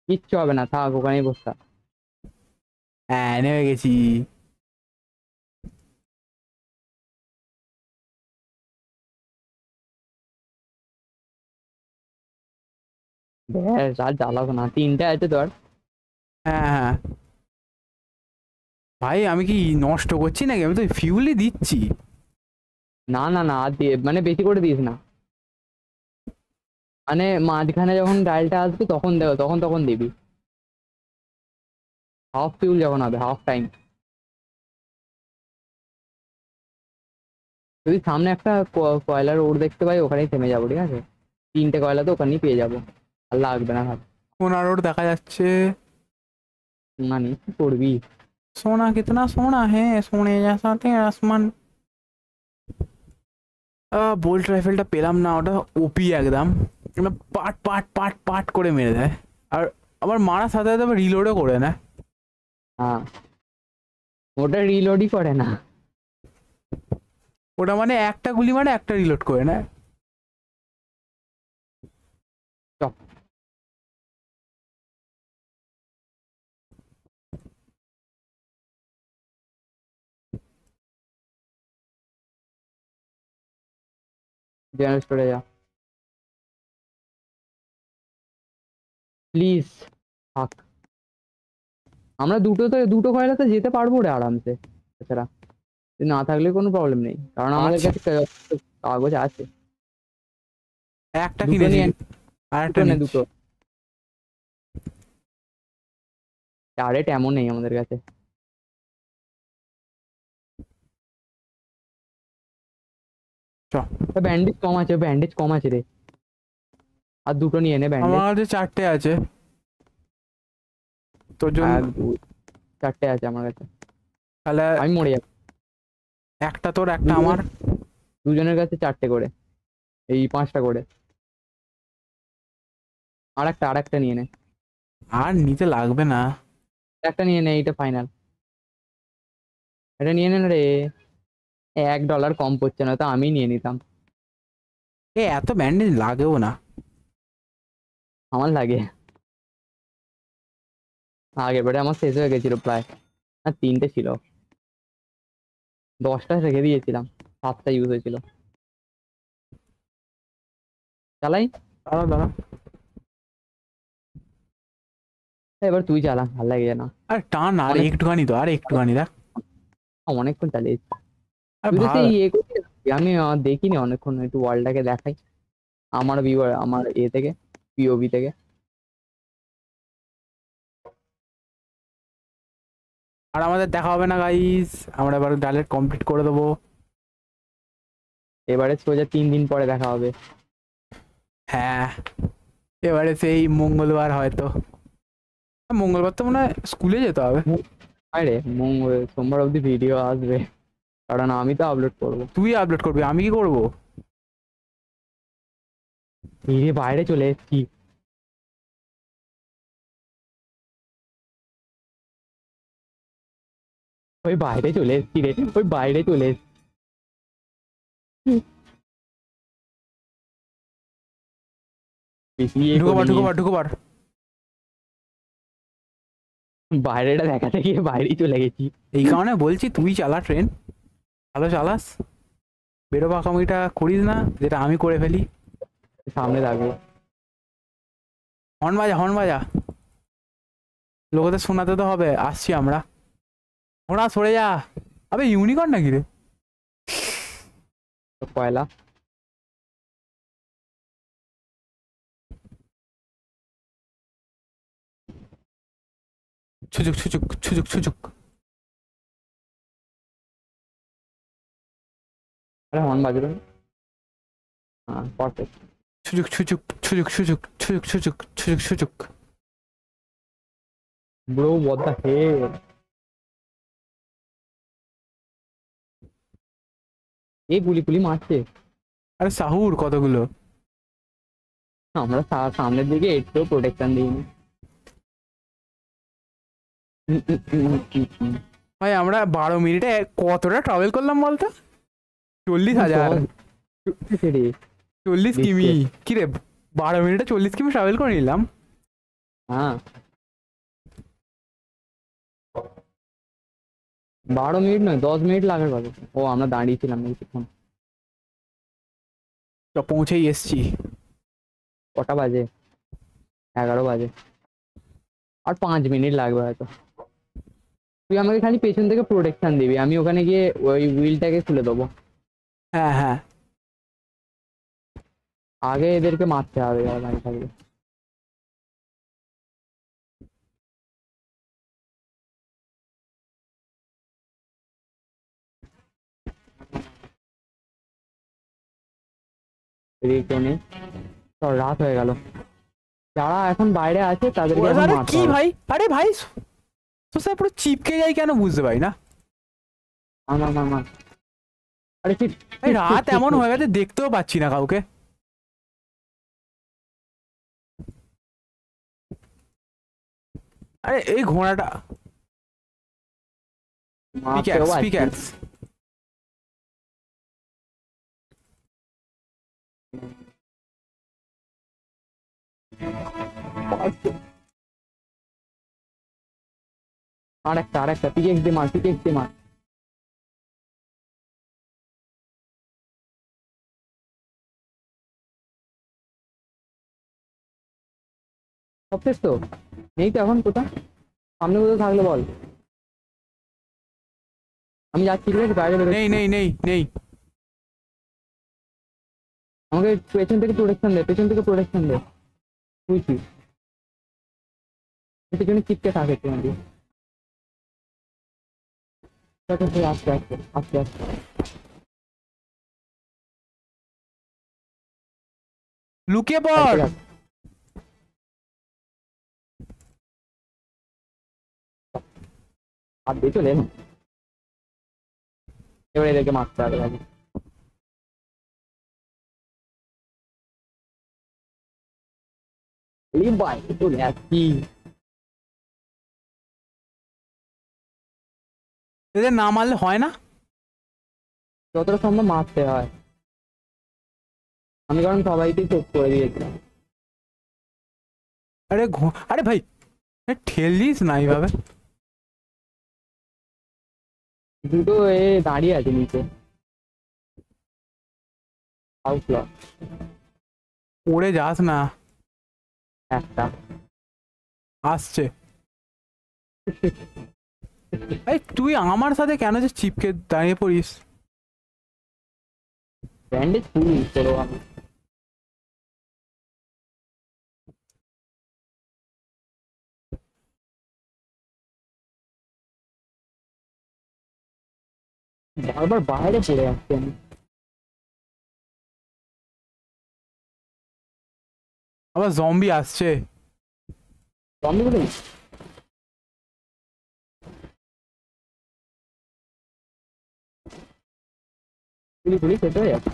B: কিচ্ছু হবে না, থাক ওখানেই বসে থাক।
A: হ্যাঁ নেমে গেছি।
B: ব্যাস আর জ্বালাবো না, 3টে আছে তোর।
A: হ্যাঁ হ্যাঁ ভাই আমি কি নষ্ট করছি নাকি? আমি তো ফিউলই দিচ্ছি।
B: না না না, আর দিয়ে মানে বেশি করে দিস না, মানে মাঝখানে যখন ডালটা আসবে তখন দেবো, তখন তখন দিবি। হাফ ফিউল যখন হবে, হাফ টাইম। যদি সামনে একটা কয়লার ওর দেখতে পাই ওখানেই থেমে যাবো, ঠিক আছে? 3টে কয়লা তো ওখানেই পেয়ে যাবো, আর লাগবে না ভাব।
A: সোনা রোড দেখা যাচ্ছে।
B: মানে কি করবি?
A: सोना कितना सोना है, सोने जैसा तेरा आसमान। বোল্ট রাইফেলটা পেলাম না, ওটা ওপি একদম, মানে পাট পাট পাট পাট করে মেরে দেয়। আর আবার মারার সাথে সাথে আবার রিলোডও করে না।
B: হ্যাঁ, ওটা রিলোডই করে না।
A: ওটা মানে একটা গুলি মানে একটা রিলোড করে না।
B: চপ। জেনারেল স্টোরে যা প্লিজ। থাক, আমরা দুটো কয়লাতে যেতে পারবো রে আরামসে। এছাড়া না থাকলে কোনো প্রবলেম নেই, কারণ আমাদের
A: আছে
B: কাছে কাগজ আছে।
A: একটা
B: দুটো
A: কিনেছি,
B: নিয়ে
A: আর একটা
B: দুটো নে,
A: নিচ্ছি।
B: দুটো। ডাইরেক্ট এমন নেই আমাদের কাছে।
A: চ
B: ব্যান্ডেজ কম আছে, ব্যান্ডেজ কম আছে রে। আর দুটো নিয়ে নে
A: আমার
B: ব্যান্ডেজ।
A: কাছে 4টে আছে তোর জন্য।
B: 1 2 4টে আছে আমার কাছে।
A: তাহলে
B: আমি মরে যাবো।
A: একটা তোর একটা
B: দুজনের
A: আমার।
B: দুজনের কাছে 4টে করে, এই 5টা করে। আর একটা নিয়ে নে।
A: আর নিতে লাগবে না।
B: একটা নিয়ে নে, এইটা ফাইনাল। এটা নিয়ে নে না রে, $1 কম পড়ছে না তো আমি নিয়ে নিতাম।
A: এত ব্যান্ডেজ লাগেও না।
B: আমার লাগে, আগের বারে আমার শেষ হয়ে গেছিল প্রায়। আর 3টে ছিল, 10টা রেখে দিয়েছিলাম, 7টা ইউজ হয়েছিল। চালাই।
A: দাঁড়া দাঁড়া।
B: এবার তুই চালা, ভালো লাগে না।
A: আর টান আর
B: অনেক
A: একটুখানি তো, আর একটুখানি দেখ।
B: অনেকক্ষণ চালিয়েছি।
A: আর
B: তুই তো
A: ভালো।
B: সেই ইয়ে করছিস, আমি দেখিনি অনেকক্ষণ, একটু ওয়ালটাকে দেখাই আমার ভিউ, আমার থেকে পিওভি থেকে।
A: আর আমাদের দেখা হবে না গাইস, আমরা এবার ডাইরেক্ট কমপ্লিট করে দেবো।
B: এবারে সোজা 3 দিন পরে দেখা হবে।
A: হ্যাঁ এবারে সেই মঙ্গলবার হয়তো। মঙ্গলবার তো মনে হয় স্কুলে যেতে হবে।
B: আরে সোমবার অবধি ভিডিও আসবে, কারণ আমি তো আপলোড করবো।
A: তুই আপলোড করবি, আমি কি করবো?
B: এই রে, বাইরে চলে এসেছি। ওই বাইরে চলে এসেছি রে, ওই বাইরে চলে এসেছি। বেশি ইয়ে
A: ঢুকোবার
B: করিনি।
A: ঢুকোবার ঢুকোবার।
B: বাইরেটা দেখাতে গিয়ে বাইরেই চলে গেছি।
A: এই কারণে বলছি তুই চালা ট্রেন, ভালো চালাস। বেরো পাকামিটা করিস না যেটা আমি করে ফেলি।
B: সামনে থাকবো।
A: হর্ন বাজা, হর্ন বাজা, লোকেদের শোনাতে তো হবে আসছি আমরা। ঘোড়া সরে যা। আবে ইউনিকর্ন নাকি রে?
B: তো কয়লা।
A: ছুচুক ছুচুক ছুচুক ছুচুক।
B: আরে হর্ন বাজলো না? হ্যাঁ, পারফেক্ট।
A: ছুচুক ছুচুক ছুচুক ছুচুক ছুচুক ছুচুক ছুচুক ছুচুক।
B: Bro what the hell. এই গুলি মারছে।
A: আরে সাহুর কতগুলো।
B: আমরা সামনের দিকে একটু প্রোটেকশন দিইনি।
A: ভাই আমরা 12 মিনিটে কতটা ট্রাভেল করলাম বলতো? 40,000। 40 কিমি। কিরে, 12 মিনিটে 40 কিমি ট্রাভেল করে নিলাম।
B: হ্যাঁ 12 মিনিট নয়, 10 মিনিট লাগার কথা। ও আমরা দাঁড়িয়েছিলাম কিছুক্ষণ।
A: তো পৌঁছেই এসছি।
B: কটা বাজে? 11 বাজে। আর 5 মিনিট লাগবে হয়তো। তুই আমাকে খালি পেছন থেকে প্রোটেকশন দিবি, আমি ওখানে গিয়ে ওই হুইলটাকে খুলে দেবো।
A: হ্যাঁ হ্যাঁ।
B: আগে এদেরকে মারতে হবে আর গাড়ি থাকবে। এদিকে কেউ নেই। তো রাত হয়ে গেল। যারা এখন বাইরে আছে তাদেরকে এখন
A: আরে
B: মারতে
A: কি
B: হবে।
A: ভাই, আরে ভাই সোসা পুরো চিপকে যাই কেন বুঝতে পারি না।
B: মার মার মার মার। আরে কি
A: এই রাত এমন হয়ে গেছে দেখতেও পাচ্ছি না কাউকে। আরে এই ঘোড়াটা
B: মারতেও পারছি।
A: পিক্যাক্স।
B: আরেকটা পিকেক্স দিয়ে মার, পিকেক্স দিয়ে মার। সব শেষ তো? নেই তো এখন কোথাও? সামনে কোথাও থাকলে বল। আমি যাচ্ছি, ঠিক আছে? বাইরে
A: নেই
B: বেরোচ্ছি।
A: নেই নেই নেই।
B: আমাকে পেছন থেকে প্রোটেকশন দে, পেছন থেকে প্রোটেকশন দে। বুঝছি, পেছনে চিপকে থাকে তোমাকে। আস্তে আস্তে আস্তে আস্তে।
A: লুকিয়ে পড়।
B: হাত দিয়ে চলে এলাম। এবার এদেরকে মারতে হবে আগে। এই ভাই চলে আসছি।
A: এদের না মারলে হয় না।
B: যতটা সম্ভব মারতে হয়। আমি কারণ সবাইকে চোখ করে দিয়েছিলাম।
A: আরে ভাই ঠেলিস না এইভাবে।
B: দুটো এ দাঁড়িয়ে আছে নিচে। আউটল
A: পড়ে যাস না।
B: একটা।
A: আসছে। এই তুই আমার সাথে কেন যে চিপকে দাঁড়িয়ে পড়িস?
B: ব্যান্ডেজ ফুল করো আমি। বারবার বাইরে পড়ে যাচ্ছি আমি।
A: আবার জম্বি আসছে।
B: জম্বিগুলো গুলি গুলি সেট হয়ে যাচ্ছে।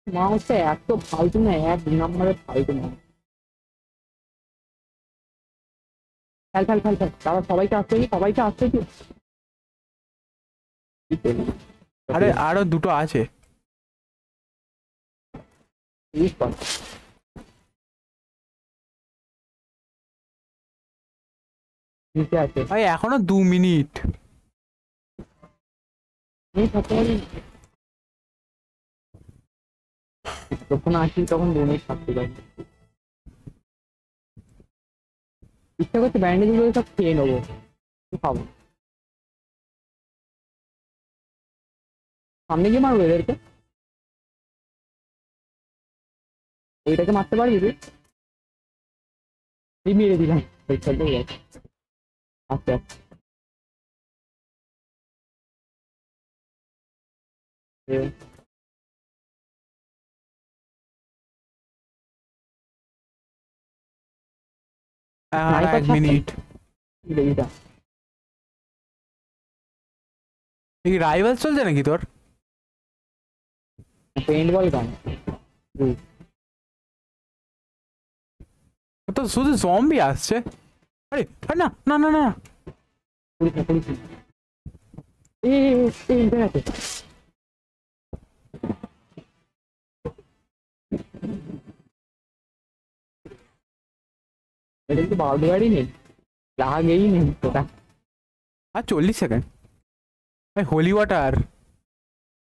B: মাউসটা এত ফালতু না, এক নম্বরের ফালতু মাউস। খেল খেল খেল খেল, তারা সবাইকে আসতে কি, সবাইকে আসতে কি। কি করবি?
A: আরে আরো দুটো আছে।
B: ইউজ কর। নিচে আছে।
A: ভাই এখনো 2 মিনিট।
B: এই থাকতে পারি। যখন আসি তখন 2 মিনিট থাকতে পারি। ইচ্ছা করছে ব্যান্ডেজ গুলো সব খেয়ে নেবো। কি খাবো? সামনে গিয়ে মারবো এদেরকে। ওইটাকে মারতে পারবি তুই? এই মেরে দিলাম। চলতে গেছে। আস্তে আস্তে। Sniper
A: 1 minute.
B: এইটা
A: এই রাইভাল চলছে নাকি তোর?
B: পেইন্ট বল গান।
A: তো শুধু জম্বি আসছে। আরে আরে না না না না,
B: পুলিশ এ এইটা আছে। এটা কি বাউন্ড গাড়ি নেই, লাগেই নেই তোটা।
A: আর 40 সেকেন্ড। ভাই হোলি ওয়াটার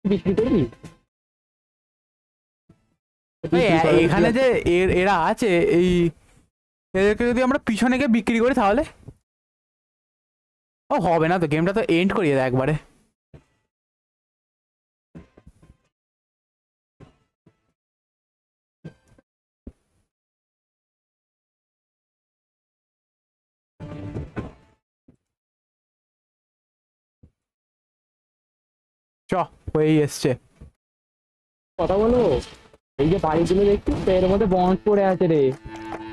B: বিক্রি করবি?
A: এখানে যে এরা আছে, এই এদেরকে যদি আমরা পিছনে গিয়ে বিক্রি করি তাহলে ও হবে না তো, গেমটা তো এন্ড করিয়ে দেয় একবারে। চ হয়েই এসছে।
B: কথা বলো, এই যে বাড়িগুলো দেখছিস তো, এর মধ্যে বন্ড পড়ে আছে রে।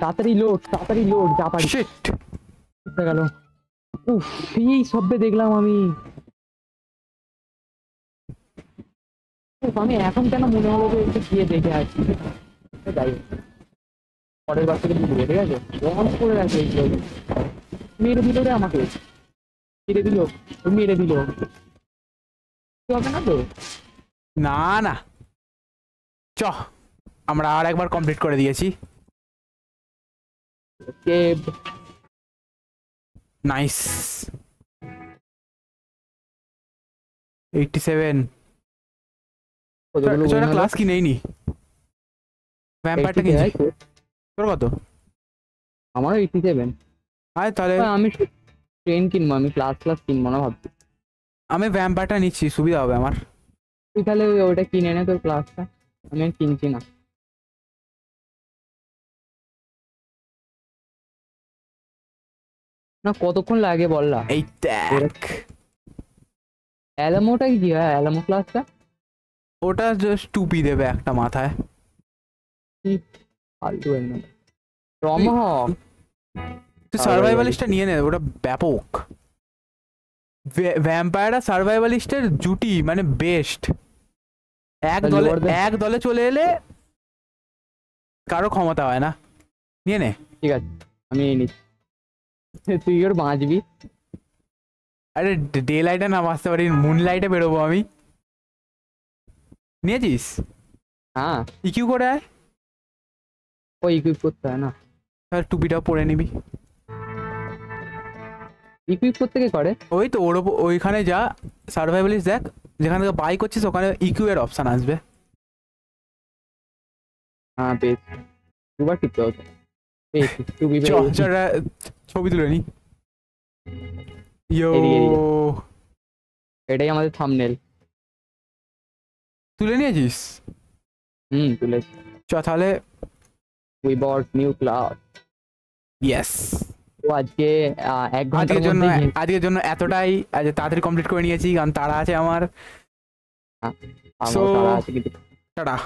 B: তাড়াতাড়ি লোড যা পারি।
A: শিট,
B: গেল। উফ, সেই শব্দে দেখলাম আমি। উফ, আমি এখন কেন মনে হলো যে একটু গিয়ে দেখে আসছি। যাই হোক, পরের বার থেকে বুঝবে, ঠিক আছে? বন্ড পড়ে আছে এইগুলো। মেরে দিল রে আমাকে, মেরে দিল হবে না তো?
A: না না, চ আমরা আর একবার কমপ্লিট করে দিয়েছি।
B: Cave
A: nice. 87 ক্লাস কি নেইনি? ভ্যাম্পায়ারটা কিনছি। তোর কত?
B: আমারও 87।
A: আয় তাহলে
B: আমি ট্রেন কিনবো, আমি ক্লাস কিনবো না ভাবছি।
A: আমি ভ্যাম্পায়ারটা নিচ্ছি, সুবিধা হবে আমার।
B: তুই তাহলে ওটা কিনে নে, তোর ক্লাসটা। আমি আর কিনছি না। না কতক্ষণ লাগে বল না?
A: এই দেখ,
B: অ্যালামোটা কি হয়? অ্যালামো ক্লাসটা
A: ওটা জাস্ট টুপি দেবে একটা মাথায়।
B: ফালতু একদম। টমহক
A: তুই সার্ভাইভালিস্টটা নিয়ে নে, ওটা ব্যাপক। ভ্যাম্পায়ার আর সার্ভাইভালিস্টের জুটি মানে বেস্ট। এক দলে চলে এলে কারো ক্ষমতা হয় না। নিয়ে নে।
B: ঠিক আছে, আমি নিয়ে নিচ্ছি। তুই ওর বাঁচবি।
A: আরে ডে লাইটে না বাঁচতে পারি, মুন লাইটে বেরোবো আমি। নিয়েছিস?
B: হ্যাঁ,
A: ইকিউ করে আয়।
B: ওই ইকুইপ করতে হয় না?
A: তাহলে টুপিটাও পরে নিবি।
B: ইকুইপ করতে কে করে?
A: ওই তো ওর ওইখানে যা সার্ভাইভালিস্ট দেখ, যেখানে থেকে বাই করছিস ওখানে ইকিউ এর অপশন আসবে।
B: হ্যাঁ বেশ, দুবার টিপতে হতো।
A: ছবি তুলে নি। ইয়ো,
B: এটাই আমাদের থাম্বনেল।
A: তুলে নিয়েছিস?
B: তুলেছি।
A: চ তাহলে
B: we bot new class.
A: Yes.
B: তো আজকে 1 ঘন্টার মধ্যে
A: আজকের জন্য এতটাই। আজ তাড়াতাড়ি কমপ্লিট করে নিয়েছি কারণ তারা আছে আমার।
B: আমার তারা আছে কিন্তু।
A: টাটা।